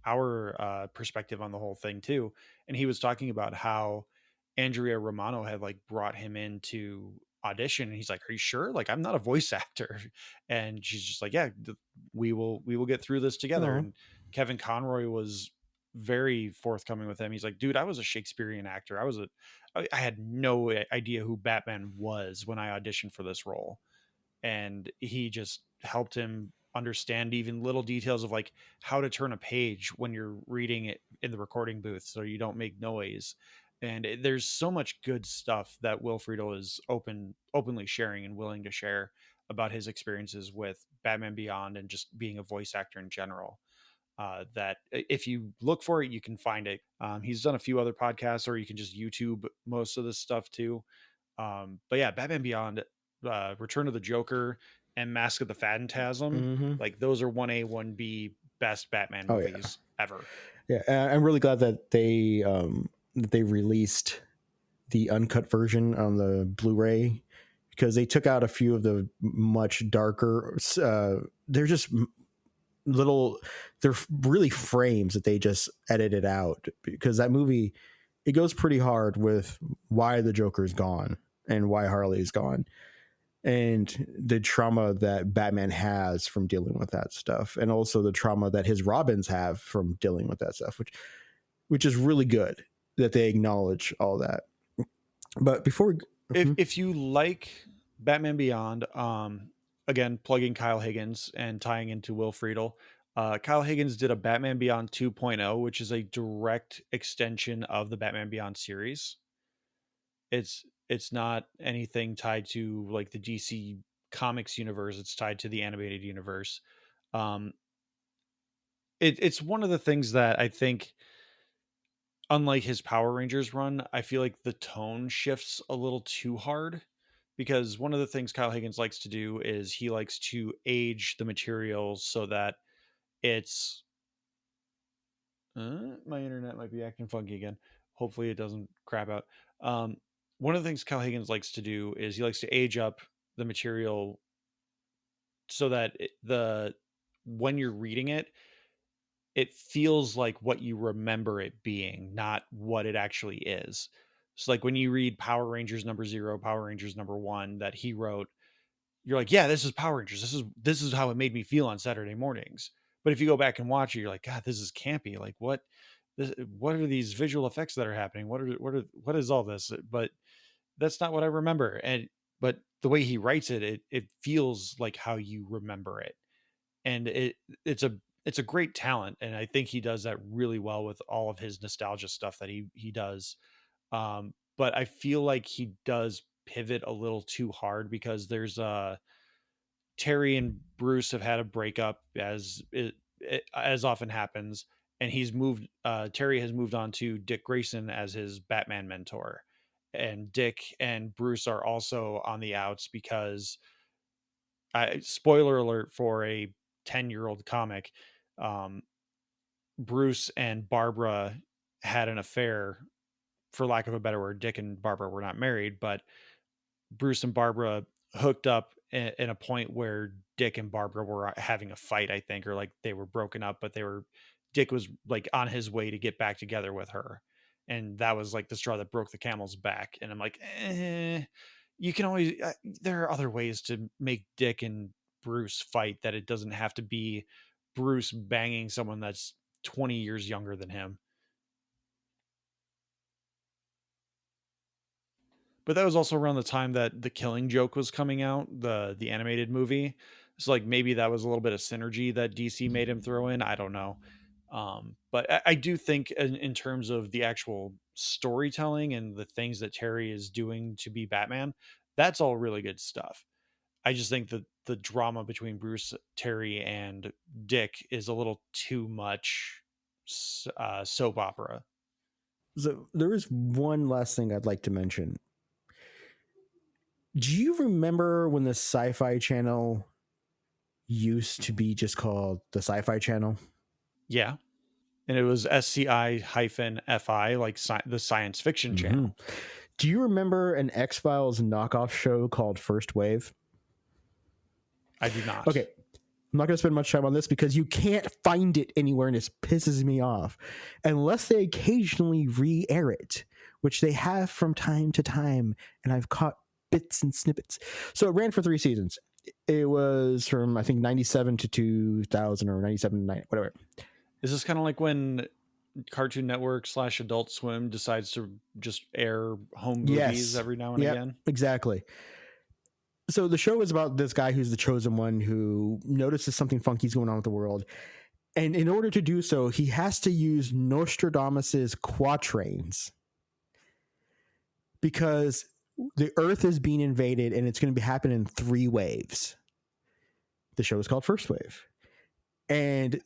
our perspective on the whole thing too. And he was talking about how Andrea Romano had like brought him in to audition, and he's like, are you sure? Like, I'm not a voice actor. And she's just like, yeah, we will get through this together. And Kevin Conroy was very forthcoming with him. He's like, dude, I was a Shakespearean actor. I had no idea who Batman was when I auditioned for this role. And he just helped him understand even little details of like how to turn a page when you're reading it in the recording booth so you don't make noise. And there's so much good stuff that Will Friedle is openly sharing and willing to share about his experiences with Batman Beyond and just being a voice actor in general. That if you look for it, you can find it. He's done a few other podcasts, or you can just YouTube most of this stuff too. But yeah, Batman Beyond, Return of the Joker, and Mask of the Phantasm, like those are 1A, 1B best Batman movies ever. Yeah, I'm really glad that they released the uncut version on the Blu-ray, because they took out a few of the much darker. They're just they're really frames that they just edited out, because that movie, it goes pretty hard with why the Joker's gone and why Harley's gone, and the trauma that Batman has from dealing with that stuff, and also the trauma that his Robins have from dealing with that stuff, which is really good that they acknowledge all that. But before if you like Batman Beyond, again, plugging Kyle Higgins and tying into Will Friedle, Kyle Higgins did a Batman Beyond 2.0, which is a direct extension of the Batman Beyond series. It's not anything tied to like the DC Comics universe. It's tied to the animated universe. It's one of the things that I think, unlike his Power Rangers run, I feel like the tone shifts a little too hard, because one of the things Kyle Higgins likes to do is he likes to age the material so that it's my internet might be acting funky again. Hopefully it doesn't crap out. One of the things Kyle Higgins likes to do is he likes to age up the material so that when you're reading it, it feels like what you remember it being, not what it actually is. So like when you read Power Rangers #0, Power Rangers #1 that he wrote, you're like, yeah, this is Power Rangers. This is how it made me feel on Saturday mornings. But if you go back and watch it, you're like, God, this is campy. Like what are these visual effects that are happening? What is all this? But that's not what I remember. But the way he writes it feels like how you remember it. And it's a great talent, and I think he does that really well with all of his nostalgia stuff that he does. But I feel like he does pivot a little too hard, because there's Terry and Bruce have had a breakup, as often happens, and he's moved. Terry has moved on to Dick Grayson as his Batman mentor, and Dick and Bruce are also on the outs because, spoiler alert for a 10-year-old comic, um, Bruce and Barbara had an affair, for lack of a better word. Dick and Barbara were not married, but Bruce and Barbara hooked up in a point where Dick and Barbara were having a fight, I think, or like they were broken up, but Dick was like on his way to get back together with her. And that was like the straw that broke the camel's back. And I'm like, you can always, there are other ways to make Dick and Bruce fight, that it doesn't have to be Bruce banging someone that's 20 years younger than him. But that was also around the time that The Killing Joke was coming out, the animated movie. So like maybe that was a little bit of synergy that DC made him throw in. I don't know. But I do think in terms of the actual storytelling and the things that Terry is doing to be Batman, that's all really good stuff. I just think that the drama between Bruce, Terry, and Dick is a little too much soap opera. So there is one last thing I'd like to mention. Do you remember when the Sci-Fi Channel used to be just called the Sci-Fi Channel? Yeah. And it was SCI-FI, like the science fiction channel. Do you remember an X-Files knockoff show called First Wave? I do not. Okay. I'm not going to spend much time on this because you can't find it anywhere, and it pisses me off. Unless they occasionally re-air it, which they have from time to time, and I've caught bits and snippets. So it ran for 3 seasons. It was from, I think, 97 to 2000, or 97 to 90, whatever. Is this kind of like when Cartoon Network / Adult Swim decides to just air home movies every now and again? Exactly. So the show is about this guy who's the chosen one, who notices something funky is going on with the world. And in order to do so, he has to use Nostradamus's quatrains, because the Earth is being invaded and it's going to be happening in 3 waves. The show is called First Wave. And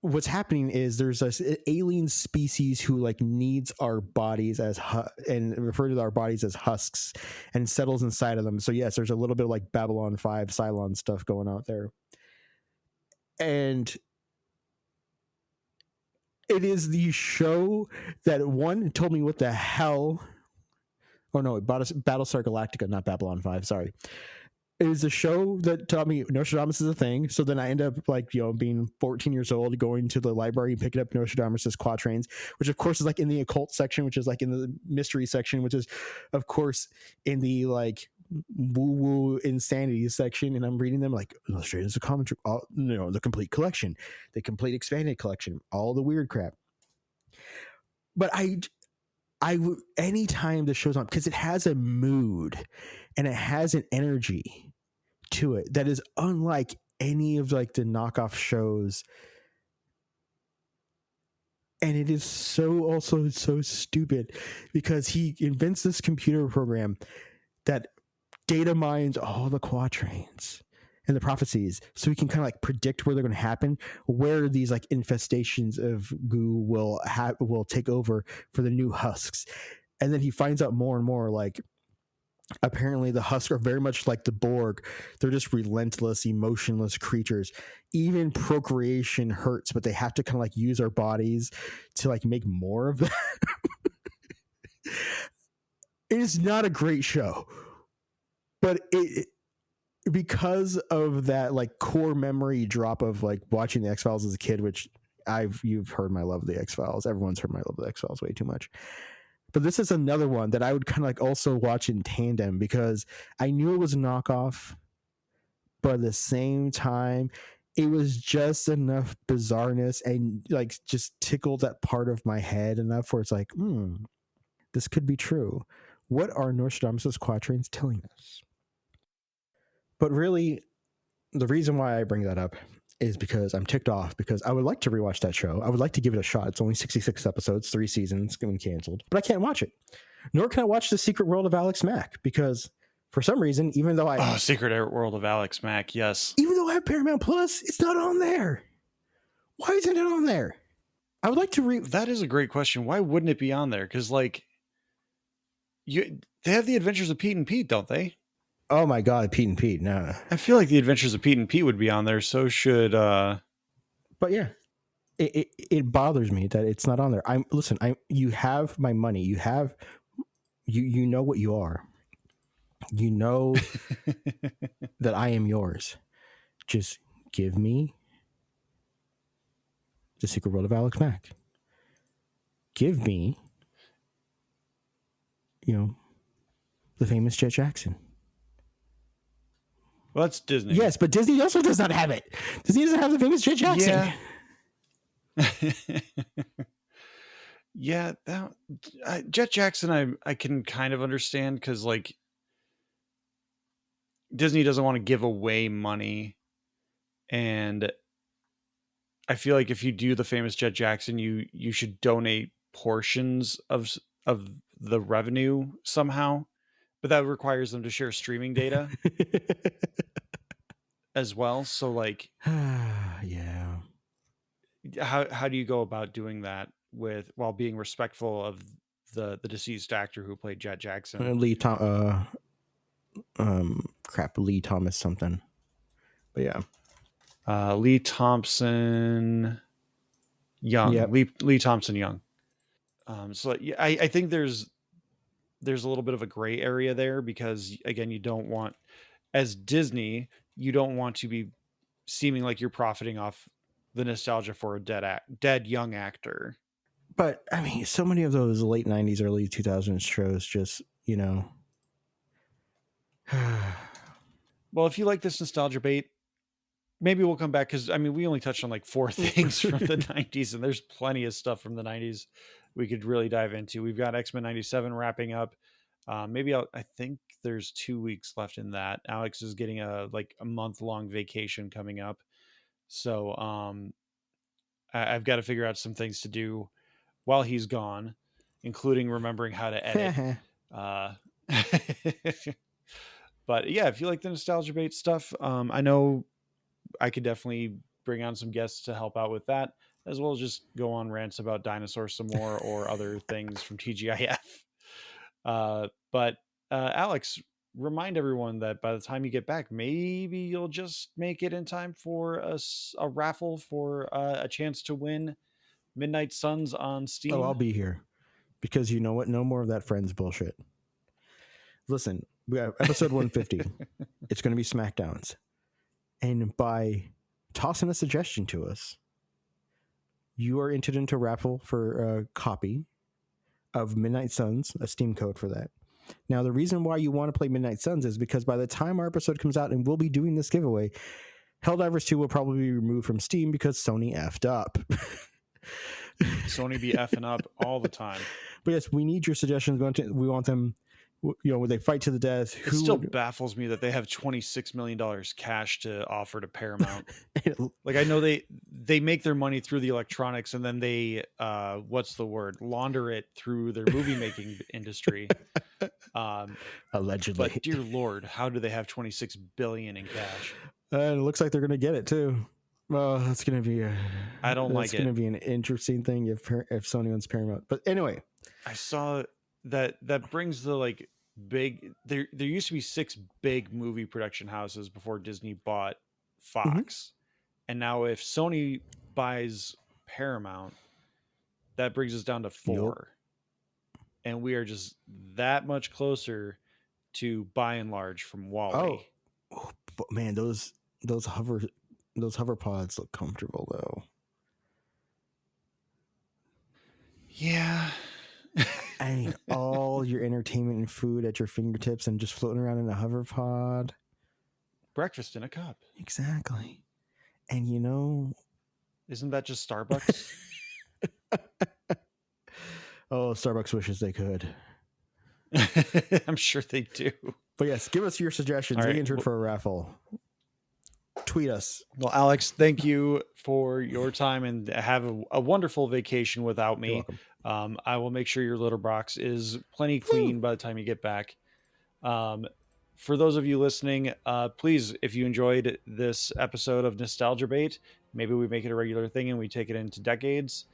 what's happening is there's this alien species who like needs our bodies as and refer to our bodies as husks, and settles inside of them. So yes, there's a little bit of like Babylon 5 Cylon stuff going out there. And it is the show that one told me what the hell. Oh no, Battlestar Galactica, not Babylon 5. Sorry. It was a show that taught me Nostradamus is a thing. So then I end up being 14 years old, going to the library and picking up Nostradamus's quatrains, which of course is like in the occult section, which is like in the mystery section, which is of course in the like woo-woo insanity section. And I'm reading them like Nostradamus, a commentary, the complete collection, the complete expanded collection, all the weird crap. But I anytime the show's on, because it has a mood and it has an energy to it that is unlike any of like the knockoff shows, and it is so stupid, because he invents this computer program that data mines all the quatrains and the prophecies, so we can kind of like predict where they're going to happen, where these like infestations of goo will take over for the new husks. And then he finds out more and more, like apparently the husks are very much like the Borg. They're just relentless, emotionless creatures. Even procreation hurts, but they have to kind of like use our bodies to like make more of that. It is not a great show, but because of that like core memory drop of like watching the X-Files as a kid, which you've heard my love of the X-Files. Everyone's heard my love of the X-Files way too much. But this is another one that I would kind of like also watch in tandem, because I knew it was a knockoff, but at the same time, it was just enough bizarreness and like just tickled that part of my head enough where it's like, this could be true. What are Nostradamus' quatrains telling us? But really, the reason why I bring that up is because I'm ticked off because I would like to rewatch that show. I would like to give it a shot. It's only 66 episodes, 3 seasons, going canceled, but I can't watch it. Nor can I watch The Secret World of Alex Mack because for some reason, even though Secret World of Alex Mack, yes. Even though I have Paramount Plus, it's not on there. Why isn't it on there? I would like to That is a great question. Why wouldn't it be on there? Because like they have the Adventures of Pete and Pete, don't they? Oh my God, Pete and Pete. No. I feel like the Adventures of Pete and Pete would be on there. So should But yeah. It bothers me that it's not on there. You have my money. You have you know what you are. You know that I am yours. Just give me The Secret World of Alex Mack. Give me, the famous Jet Jackson. Well, that's Disney. Yes, but Disney also does not have it. Disney doesn't have the famous Jet Jackson. Yeah. Jet Jackson, I can kind of understand because like Disney doesn't want to give away money, and I feel like if you do the famous Jet Jackson, you should donate portions of the revenue somehow, but that requires them to share streaming data as well. So like, yeah, how do you go about doing that while being respectful of the deceased actor who played Jet Jackson? Lee Thomas something, but yeah. Lee Thompson Young. Yep. Lee Thompson Young. So yeah, I think there's a little bit of a gray area there because again, you don't want, as Disney, you don't want to be seeming like you're profiting off the nostalgia for a dead young actor. But I mean, so many of those late 90s, early 2000s shows just, Well, if you like this nostalgia bait, maybe we'll come back because I mean, we only touched on like 4 things from the 90s, and there's plenty of stuff from the 90s we could really dive into. We've got X-Men 97 wrapping up. I think there's 2 weeks left in that. Alex is getting a month-long vacation coming up. So I've got to figure out some things to do while he's gone, including remembering how to edit. But yeah, if you like the nostalgia bait stuff, I know I could definitely bring on some guests to help out with that, as well as just go on rants about Dinosaurs some more or other things from TGIF. But Alex, remind everyone that by the time you get back, maybe you'll just make it in time for a raffle for a chance to win Midnight Suns on Steam. Oh, I'll be here because you know what? No more of that Friends bullshit. Listen, we have episode 150. It's going to be Smackdowns. And by tossing a suggestion to us, you are entered into a raffle for a copy of Midnight Suns, a Steam code for that. Now, the reason why you want to play Midnight Suns is because by the time our episode comes out and we'll be doing this giveaway, Helldivers 2 will probably be removed from Steam because Sony effed up. Sony be effing up all the time. But yes, we need your suggestions. We want them, when they fight to the death. It still baffles me that they have $26 million cash to offer to Paramount. Like, I know they make their money through the electronics and then they, launder it through their movie making industry. Allegedly. But dear Lord, how do they have $26 billion in cash? And it looks like they're going to get it too. Well, that's going to be I don't like it. It's going to be an interesting thing if Sony owns Paramount. But anyway, I saw that brings the big. There used to be 6 big movie production houses before Disney bought Fox, and now if Sony buys Paramount, that brings us down to 4, and we are just that much closer to By and Large from Wall-E. Oh, but man, those hover pods look comfortable though. Yeah. I mean, all your entertainment and food at your fingertips and just floating around in a hover pod. Breakfast in a cup. Exactly. And isn't that just Starbucks? Oh, Starbucks wishes they could. I'm sure they do. But yes, give us your suggestions. All Be right. entered for a raffle. Tweet us. Well, Alex, thank you for your time and have a wonderful vacation without You're me. welcome. I will make sure your litter box is plenty clean by the time you get back. For those of you listening, please, if you enjoyed this episode of Nostalgia Bait, maybe we make it a regular thing and we take it into decades.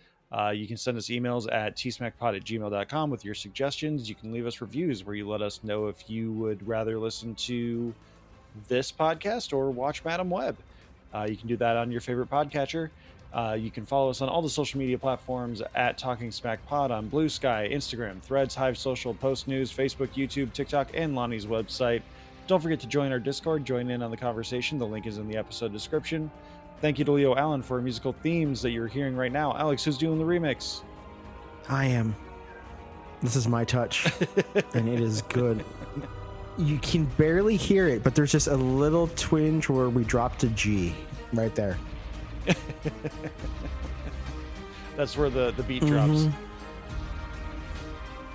You can send us emails at tsmackpod@gmail.com with your suggestions. You can leave us reviews where you let us know if you would rather listen to this podcast or watch Madam Web. You can do that on your favorite podcatcher. You can follow us on all the social media platforms at Talking Smack Pod on Blue Sky, Instagram, Threads, Hive Social, Post News, Facebook, YouTube, TikTok, and Lonnie's website. Don't forget to join our Discord, join in on the conversation. The link is in the episode description. Thank you to Leo Allen for musical themes that you're hearing right now. Alex, who's doing the remix? I am. This is my touch, and it is good. You can barely hear it, but there's just a little twinge where we dropped a G right there. That's where the beat drops. Mhm.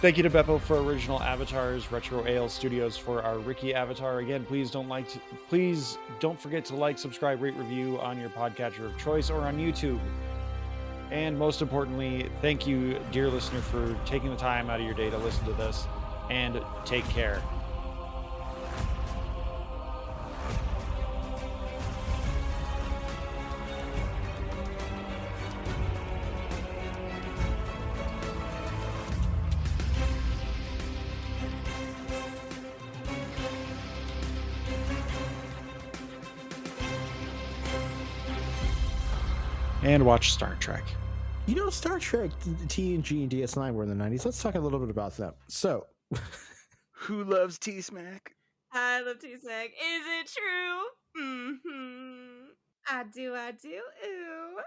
Thank you to Beppo for original avatars, Retro Ale Studios for our Ricky avatar. Again, please don't forget to like, subscribe, rate, review on your podcatcher of choice or on YouTube. And most importantly, thank you, dear listener, for taking the time out of your day to listen to this. And take care. And watch Star Trek. You know, Star Trek, TNG, and DS9 were in the 90s. Let's talk a little bit about them. So, who loves T-Smack? I love T-Smack. Is it true? Mm-hmm. I do. Ooh.